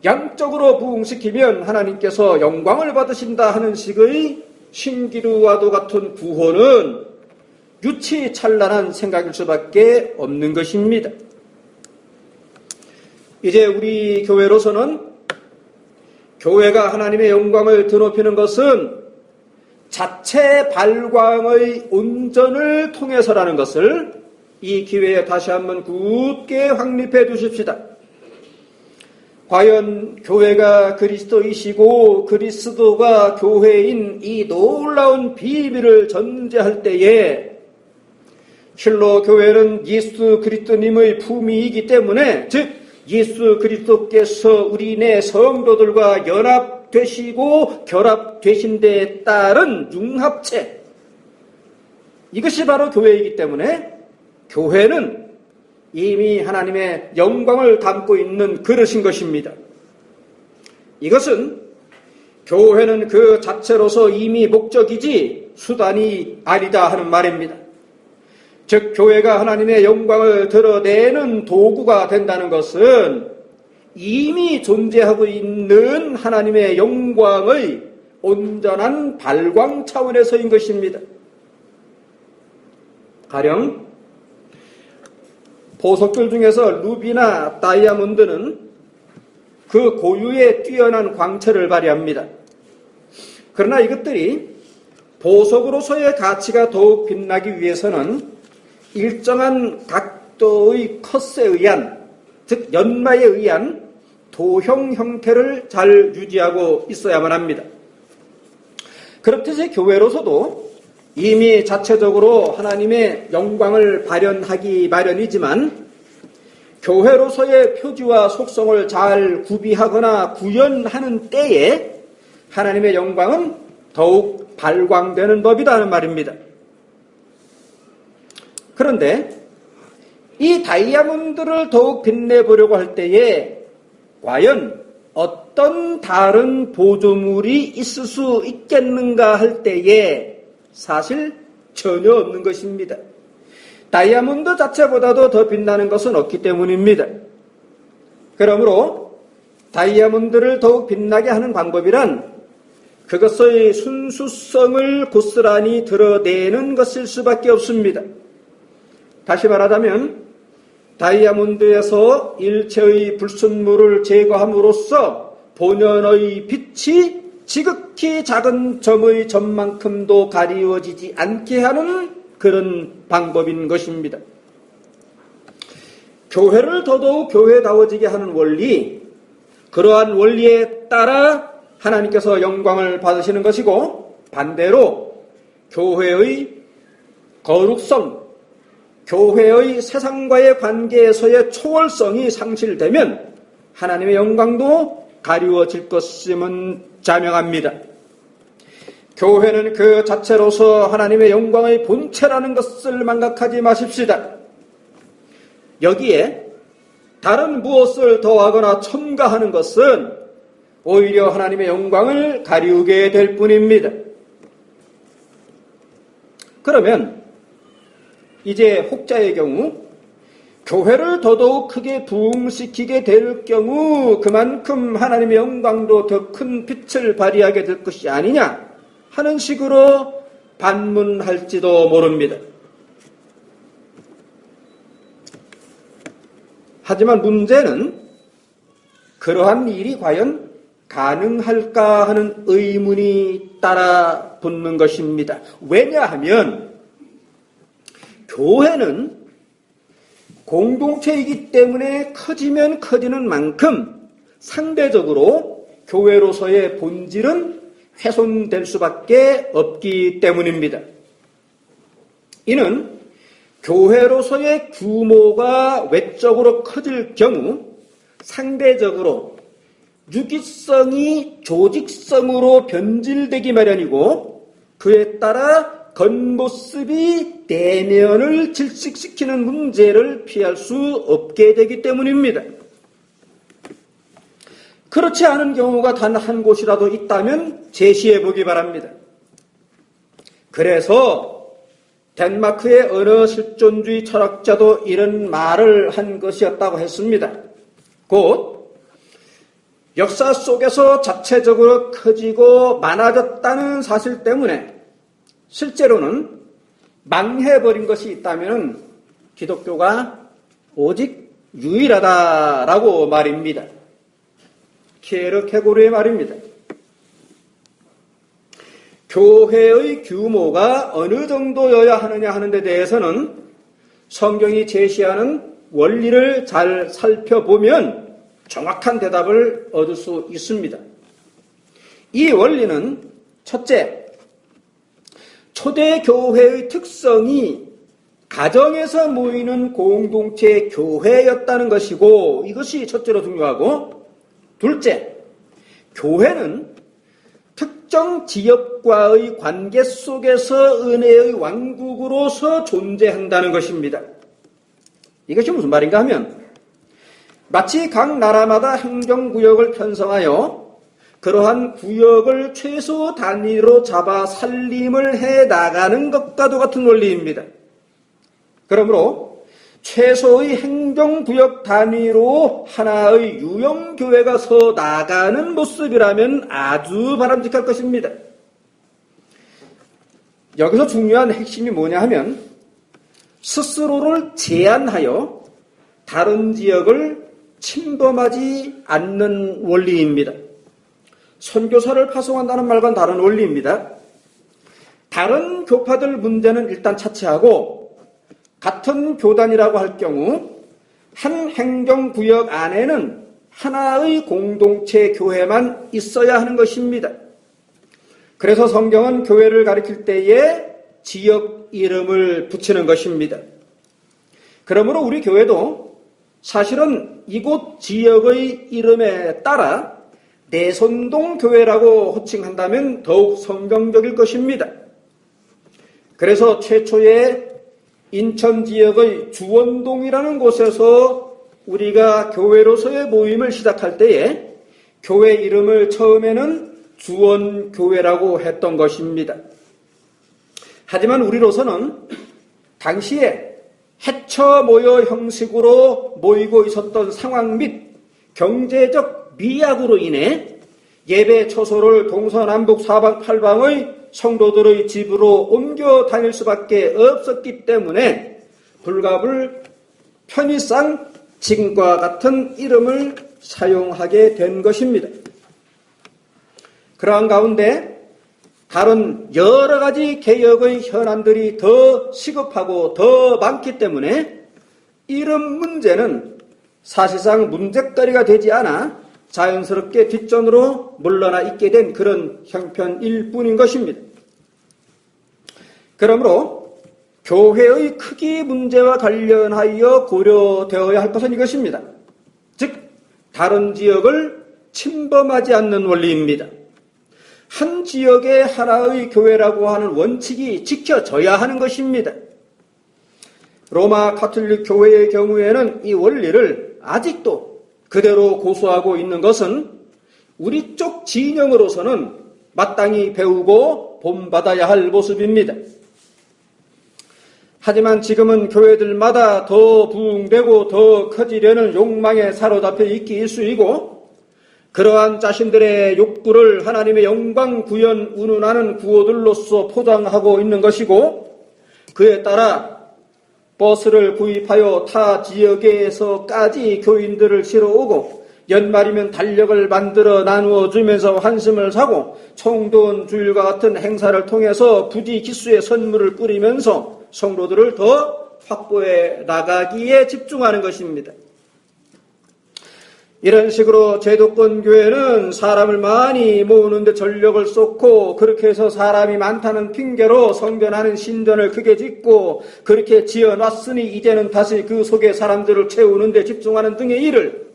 양적으로 부흥시키면 하나님께서 영광을 받으신다 하는 식의 신기루와도 같은 구호는 유치찬란한 생각일 수밖에 없는 것입니다. 이제 우리 교회로서는 교회가 하나님의 영광을 드높이는 것은 자체 발광의 온전을 통해서라는 것을 이 기회에 다시 한번 굳게 확립해 두십시다. 과연 교회가 그리스도이시고 그리스도가 교회인 이 놀라운 비밀을 전제할 때에 실로 교회는 예수 그리스도님의 품위이기 때문에 즉 예수 그리스도께서 우리네 성도들과 연합되시고 결합되신 데에 따른 융합체 이것이 바로 교회이기 때문에 교회는 이미 하나님의 영광을 담고 있는 그릇인 것입니다. 이것은 교회는 그 자체로서 이미 목적이지 수단이 아니다 하는 말입니다. 즉 교회가 하나님의 영광을 드러내는 도구가 된다는 것은 이미 존재하고 있는 하나님의 영광의 온전한 발광 차원에서인 것입니다. 가령 보석들 중에서 루비나 다이아몬드는 그 고유의 뛰어난 광채를 발휘합니다. 그러나 이것들이 보석으로서의 가치가 더욱 빛나기 위해서는 일정한 각도의 컷에 의한, 즉 연마에 의한 도형 형태를 잘 유지하고 있어야만 합니다. 그렇듯이 교회로서도 이미 자체적으로 하나님의 영광을 발현하기 마련이지만 교회로서의 표지와 속성을 잘 구비하거나 구현하는 때에 하나님의 영광은 더욱 발광되는 법이라는 말입니다. 그런데 이 다이아몬드를 더욱 빛내보려고 할 때에 과연 어떤 다른 보조물이 있을 수 있겠는가 할 때에 사실 전혀 없는 것입니다. 다이아몬드 자체보다도 더 빛나는 것은 없기 때문입니다. 그러므로 다이아몬드를 더욱 빛나게 하는 방법이란 그것의 순수성을 고스란히 드러내는 것일 수밖에 없습니다. 다시 말하자면 다이아몬드에서 일체의 불순물을 제거함으로써 본연의 빛이 지극히 작은 점의 점만큼도 가리워지지 않게 하는 그런 방법인 것입니다. 교회를 더더욱 교회다워지게 하는 원리, 그러한 원리에 따라 하나님께서 영광을 받으시는 것이고, 반대로 교회의 거룩성, 교회의 세상과의 관계에서의 초월성이 상실되면 하나님의 영광도 가리워질 것임은 자명합니다. 교회는 그 자체로서 하나님의 영광의 본체라는 것을 망각하지 마십시다. 여기에 다른 무엇을 더하거나 첨가하는 것은 오히려 하나님의 영광을 가리우게 될 뿐입니다. 그러면 이제 혹자의 경우 교회를 더더욱 크게 부흥시키게 될 경우 그만큼 하나님의 영광도 더 큰 빛을 발휘하게 될 것이 아니냐 하는 식으로 반문할지도 모릅니다. 하지만 문제는 그러한 일이 과연 가능할까 하는 의문이 따라 붙는 것입니다. 왜냐하면 교회는 공동체이기 때문에 커지면 커지는 만큼 상대적으로 교회로서의 본질은 훼손될 수밖에 없기 때문입니다. 이는 교회로서의 규모가 외적으로 커질 경우 상대적으로 유기성이 조직성으로 변질되기 마련이고 그에 따라 겉모습이 내면을 질식시키는 문제를 피할 수 없게 되기 때문입니다. 그렇지 않은 경우가 단 한 곳이라도 있다면 제시해 보기 바랍니다. 그래서 덴마크의 어느 실존주의 철학자도 이런 말을 한 것이었다고 했습니다. 곧 역사 속에서 자체적으로 커지고 많아졌다는 사실 때문에 실제로는 망해버린 것이 있다면 기독교가 오직 유일하다라고 말입니다. 키에르케고르의 말입니다. 교회의 규모가 어느 정도여야 하느냐 하는 데 대해서는 성경이 제시하는 원리를 잘 살펴보면 정확한 대답을 얻을 수 있습니다. 이 원리는 첫째, 초대교회의 특성이 가정에서 모이는 공동체 교회였다는 것이고 이것이 첫째로 중요하고 둘째, 교회는 특정 지역과의 관계 속에서 은혜의 왕국으로서 존재한다는 것입니다. 이것이 무슨 말인가 하면 마치 각 나라마다 행정구역을 편성하여 그러한 구역을 최소 단위로 잡아 살림을 해나가는 것과도 같은 원리입니다. 그러므로 최소의 행정구역 단위로 하나의 유형교회가 서 나가는 모습이라면 아주 바람직할 것입니다. 여기서 중요한 핵심이 뭐냐 하면 스스로를 제한하여 다른 지역을 침범하지 않는 원리입니다. 선교사를 파송한다는 말과는 다른 원리입니다. 다른 교파들 문제는 일단 차치하고 같은 교단이라고 할 경우 한 행정구역 안에는 하나의 공동체 교회만 있어야 하는 것입니다. 그래서 성경은 교회를 가리킬 때에 지역 이름을 붙이는 것입니다. 그러므로 우리 교회도 사실은 이곳 지역의 이름에 따라 내선동 교회라고 호칭한다면 더욱 성경적일 것입니다. 그래서 최초의 인천 지역의 주원동이라는 곳에서 우리가 교회로서의 모임을 시작할 때에 교회 이름을 처음에는 주원교회라고 했던 것입니다. 하지만 우리로서는 당시에 해처 모여 형식으로 모이고 있었던 상황 및 경제적 미약으로 인해 예배 처소를 동서남북 사방팔방의 성도들의 집으로 옮겨 다닐 수밖에 없었기 때문에 불가불 편의상 지금과 같은 이름을 사용하게 된 것입니다. 그러한 가운데 다른 여러 가지 개혁의 현안들이 더 시급하고 더 많기 때문에 이름 문제는 사실상 문제거리가 되지 않아 자연스럽게 뒷전으로 물러나 있게 된 그런 형편일 뿐인 것입니다. 그러므로 교회의 크기 문제와 관련하여 고려되어야 할 것은 이것입니다. 즉 다른 지역을 침범하지 않는 원리입니다. 한 지역의 하나의 교회라고 하는 원칙이 지켜져야 하는 것입니다. 로마 가톨릭 교회의 경우에는 이 원리를 아직도 그대로 고수하고 있는 것은 우리 쪽 진영으로서는 마땅히 배우고 본받아야 할 모습입니다. 하지만 지금은 교회들마다 더 부흥되고 더 커지려는 욕망에 사로잡혀 있기 일쑤이고 그러한 자신들의 욕구를 하나님의 영광 구현 운운하는 구호들로서 포장하고 있는 것이고 그에 따라 버스를 구입하여 타 지역에서까지 교인들을 실어오고 연말이면 달력을 만들어 나누어 주면서 환심을 사고 총돈 주일과 같은 행사를 통해서 부지기수의 선물을 뿌리면서 성도들을 더 확보해 나가기에 집중하는 것입니다. 이런 식으로 제도권 교회는 사람을 많이 모으는데 전력을 쏟고 그렇게 해서 사람이 많다는 핑계로 성전하는 신전을 크게 짓고 그렇게 지어놨으니 이제는 다시 그 속에 사람들을 채우는 데 집중하는 등의 일을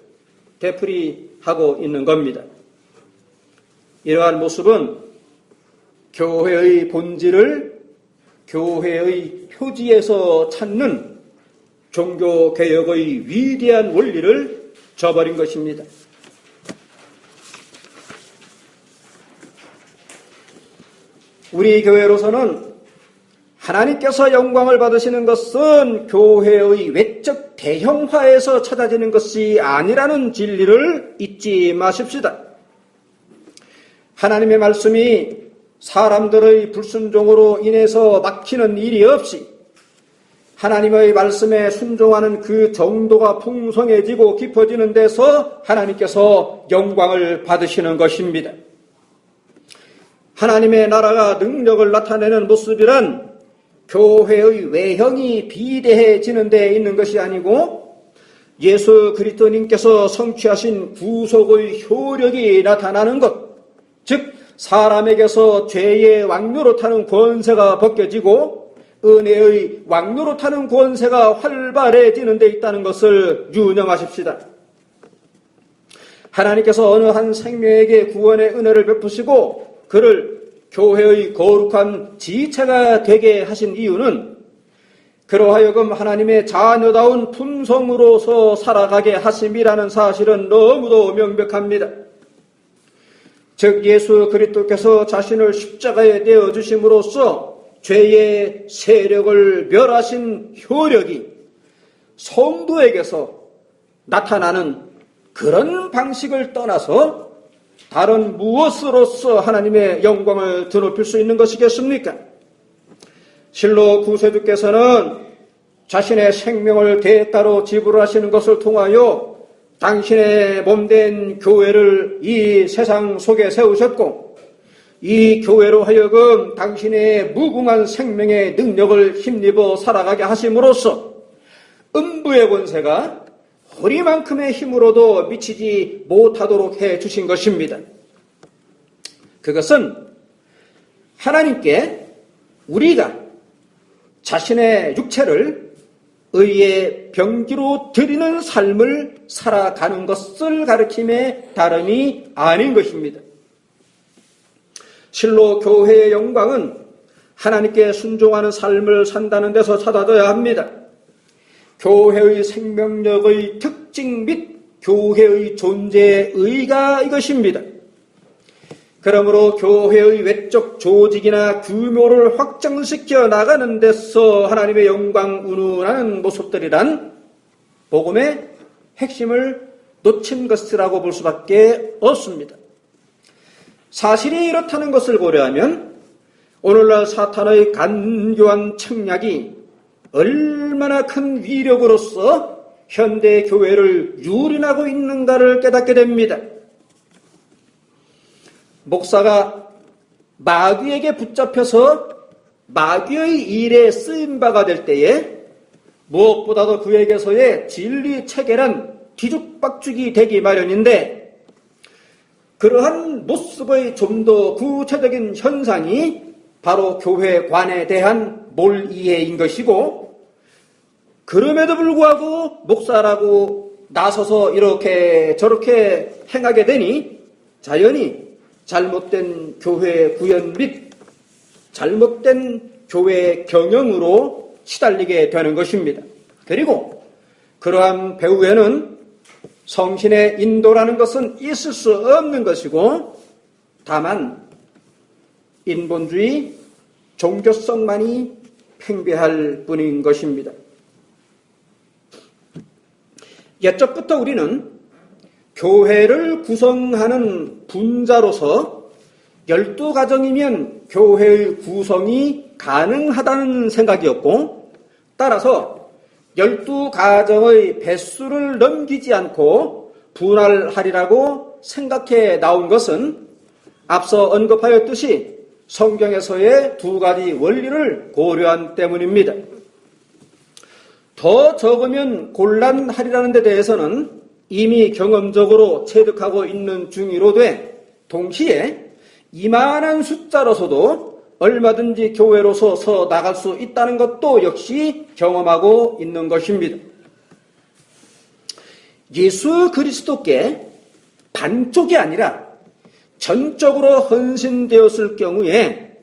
되풀이하고 있는 겁니다. 이러한 모습은 교회의 본질을 교회의 표지에서 찾는 종교개혁의 위대한 원리를 저버린 것입니다. 우리 교회로서는 하나님께서 영광을 받으시는 것은 교회의 외적 대형화에서 찾아지는 것이 아니라는 진리를 잊지 마십시다. 하나님의 말씀이 사람들의 불순종으로 인해서 막히는 일이 없이 하나님의 말씀에 순종하는 그 정도가 풍성해지고 깊어지는 데서 하나님께서 영광을 받으시는 것입니다. 하나님의 나라가 능력을 나타내는 모습이란 교회의 외형이 비대해지는 데 있는 것이 아니고 예수 그리스도님께서 성취하신 구속의 효력이 나타나는 것, 즉 사람에게서 죄의 왕노로 타는 권세가 벗겨지고 은혜의 왕노로 타는 권세가 활발해지는 데 있다는 것을 유념하십시다. 하나님께서 어느 한 생명에게 구원의 은혜를 베푸시고 그를 교회의 거룩한 지체가 되게 하신 이유는 그러하여금 하나님의 자녀다운 품성으로서 살아가게 하심이라는 사실은 너무도 명백합니다. 즉 예수 그리스도께서 자신을 십자가에 내어주심으로써 죄의 세력을 멸하신 효력이 성도에게서 나타나는 그런 방식을 떠나서 다른 무엇으로서 하나님의 영광을 드높일 수 있는 것이겠습니까? 실로 구세주께서는 자신의 생명을 대가로 지불하시는 것을 통하여 당신의 몸된 교회를 이 세상 속에 세우셨고 이 교회로 하여금 당신의 무궁한 생명의 능력을 힘입어 살아가게 하심으로써 음부의 권세가 허리만큼의 힘으로도 미치지 못하도록 해주신 것입니다. 그것은 하나님께 우리가 자신의 육체를 의의 병기로 드리는 삶을 살아가는 것을 가르침에 다름이 아닌 것입니다. 실로 교회의 영광은 하나님께 순종하는 삶을 산다는 데서 찾아져야 합니다. 교회의 생명력의 특징 및 교회의 존재의 의의가 이것입니다. 그러므로 교회의 외적 조직이나 규모를 확장시켜 나가는 데서 하나님의 영광 운운하는 모습들이란 복음의 핵심을 놓친 것이라고 볼 수밖에 없습니다. 사실이 이렇다는 것을 고려하면 오늘날 사탄의 간교한 책략이 얼마나 큰 위력으로서 현대 교회를 유린하고 있는가를 깨닫게 됩니다. 목사가 마귀에게 붙잡혀서 마귀의 일에 쓰임바가 될 때에 무엇보다도 그에게서의 진리 체계란 뒤죽박죽이 되기 마련인데, 그러한 모습의 좀 더 구체적인 현상이 바로 교회관에 대한 몰이해인 것이고, 그럼에도 불구하고 목사라고 나서서 이렇게 저렇게 행하게 되니 자연히 잘못된 교회 구현 및 잘못된 교회 경영으로 시달리게 되는 것입니다. 그리고 그러한 배후에는 성신의 인도라는 것은 있을 수 없는 것이고, 다만 인본주의, 종교성만이 팽배할 뿐인 것입니다. 옛적부터 우리는 교회를 구성하는 분자로서 12가정이면 교회의 구성이 가능하다는 생각이었고, 따라서 12가정의 배수를 넘기지 않고 분할하리라고 생각해 나온 것은 앞서 언급하였듯이 성경에서의 두 가지 원리를 고려한 때문입니다. 더 적으면 곤란하리라는 데 대해서는 이미 경험적으로 체득하고 있는 중이로되, 동시에 이만한 숫자로서도 얼마든지 교회로서 서 나갈 수 있다는 것도 역시 경험하고 있는 것입니다. 예수 그리스도께 반쪽이 아니라 전적으로 헌신되었을 경우에,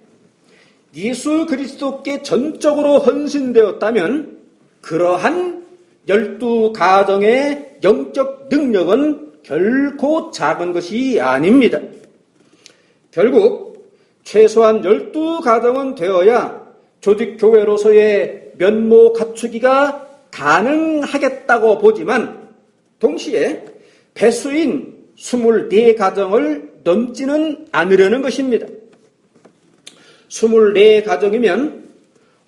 예수 그리스도께 전적으로 헌신되었다면 그러한 12가정의 영적 능력은 결코 작은 것이 아닙니다. 결국 최소한 12가정은 되어야 조직교회로서의 면모 갖추기가 가능하겠다고 보지만, 동시에 배수인 24가정을 넘지는 않으려는 것입니다. 24가정이면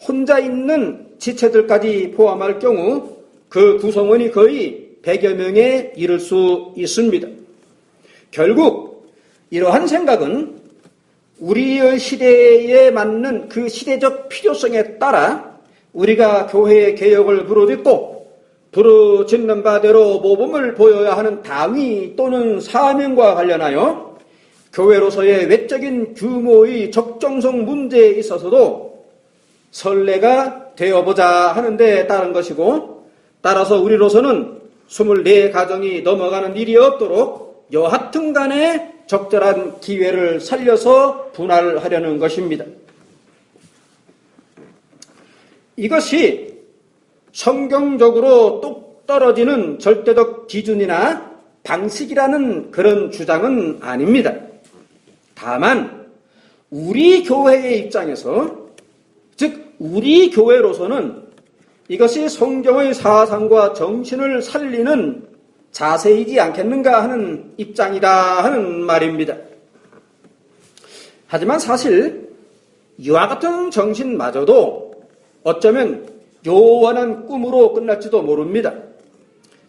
혼자 있는 지체들까지 포함할 경우 그 구성원이 거의 100여 명에 이를 수 있습니다. 결국 이러한 생각은 우리의 시대에 맞는 그 시대적 필요성에 따라 우리가 교회의 개혁을 부르짖고 부르짖는 바대로 모범을 보여야 하는 당위 또는 사명과 관련하여 교회로서의 외적인 규모의 적정성 문제에 있어서도 선례가 되어보자 하는 데 따른 것이고, 따라서 우리로서는 24가정이 넘어가는 일이 없도록 여하튼 간에 적절한 기회를 살려서 분할하려는 것입니다. 이것이 성경적으로 똑 떨어지는 절대적 기준이나 방식이라는 그런 주장은 아닙니다. 다만 우리 교회의 입장에서, 즉 우리 교회로서는 이것이 성경의 사상과 정신을 살리는 자세이지 않겠는가 하는 입장이다 하는 말입니다. 하지만 사실 이와 같은 정신마저도 어쩌면 요원한 꿈으로 끝날지도 모릅니다.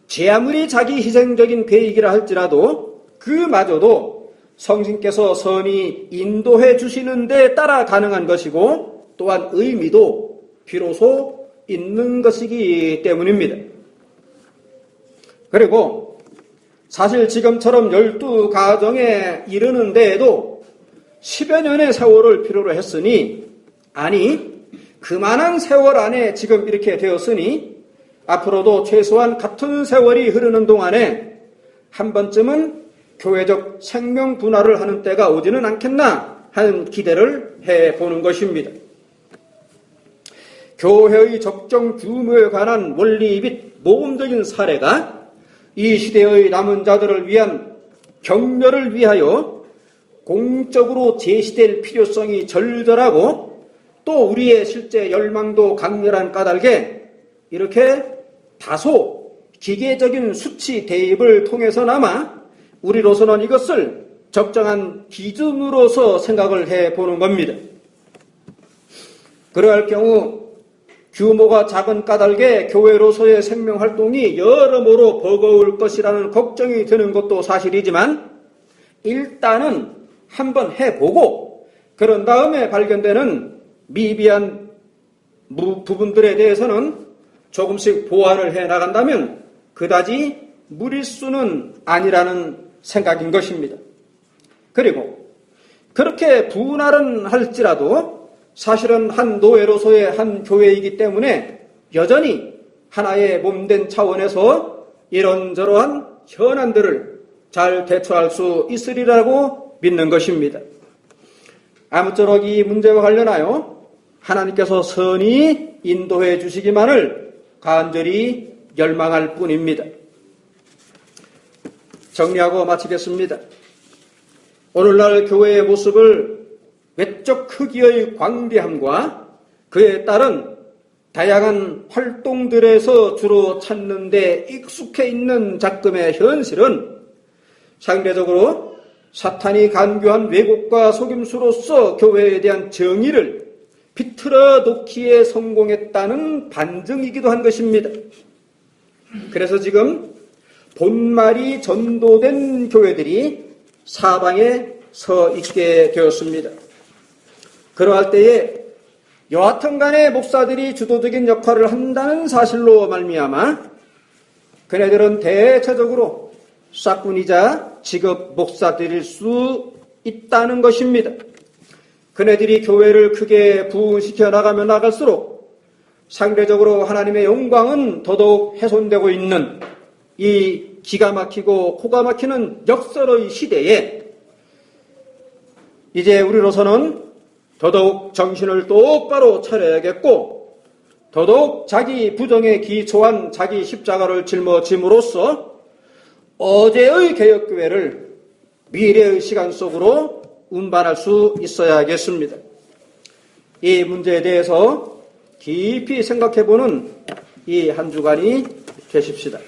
제 아무리 자기 희생적인 계획이라 할지라도 그마저도 성신께서 선히 인도해 주시는 데 따라 가능한 것이고, 또한 의미도 비로소 있는 것이기 때문입니다. 그리고 사실 지금처럼 12가정에 이르는 데에도 10여 년의 세월을 필요로 했으니, 아니 그만한 세월 안에 지금 이렇게 되었으니 앞으로도 최소한 같은 세월이 흐르는 동안에 한 번쯤은 교회적 생명 분할을 하는 때가 오지는 않겠나 하는 기대를 해보는 것입니다. 교회의 적정 규모에 관한 원리 및 모범적인 사례가 이 시대의 남은 자들을 위한 격려를 위하여 공적으로 제시될 필요성이 절절하고 또 우리의 실제 열망도 강렬한 까닭에 이렇게 다소 기계적인 수치 대입을 통해서나마 우리로서는 이것을 적정한 기준으로서 생각을 해보는 겁니다. 그러할 경우 규모가 작은 까닭에 교회로서의 생명활동이 여러모로 버거울 것이라는 걱정이 드는 것도 사실이지만 일단은 한번 해보고 그런 다음에 발견되는 미비한 부분들에 대해서는 조금씩 보완을 해나간다면 그다지 무리수는 아니라는 생각인 것입니다. 그리고 그렇게 분할은 할지라도 사실은 한 노예로서의 한 교회이기 때문에 여전히 하나의 몸된 차원에서 이런저러한 현안들을 잘 대처할 수 있으리라고 믿는 것입니다. 아무쪼록 이 문제와 관련하여 하나님께서 선히 인도해 주시기만을 간절히 열망할 뿐입니다. 정리하고 마치겠습니다. 오늘날 교회의 모습을 외적 크기의 광대함과 그에 따른 다양한 활동들에서 주로 찾는 데 익숙해 있는 작금의 현실은 상대적으로 사탄이 간교한 왜곡과 속임수로서 교회에 대한 정의를 비틀어 놓기에 성공했다는 반증이기도 한 것입니다. 그래서 지금 본말이 전도된 교회들이 사방에 서 있게 되었습니다. 그러할 때에 여하튼 간에 목사들이 주도적인 역할을 한다는 사실로 말미암아 그네들은 대체적으로 싹군이자 직업 목사들일 수 있다는 것입니다. 그네들이 교회를 크게 부흥시켜 나가면 나갈수록 상대적으로 하나님의 영광은 더더욱 훼손되고 있는 이 기가 막히고 코가 막히는 역설의 시대에 이제 우리로서는 더더욱 정신을 똑바로 차려야겠고 더더욱 자기 부정에 기초한 자기 십자가를 짊어짐으로써 어제의 개혁교회를 미래의 시간 속으로 운반할 수 있어야겠습니다. 이 문제에 대해서 깊이 생각해보는 이 한 주간이 되십시다.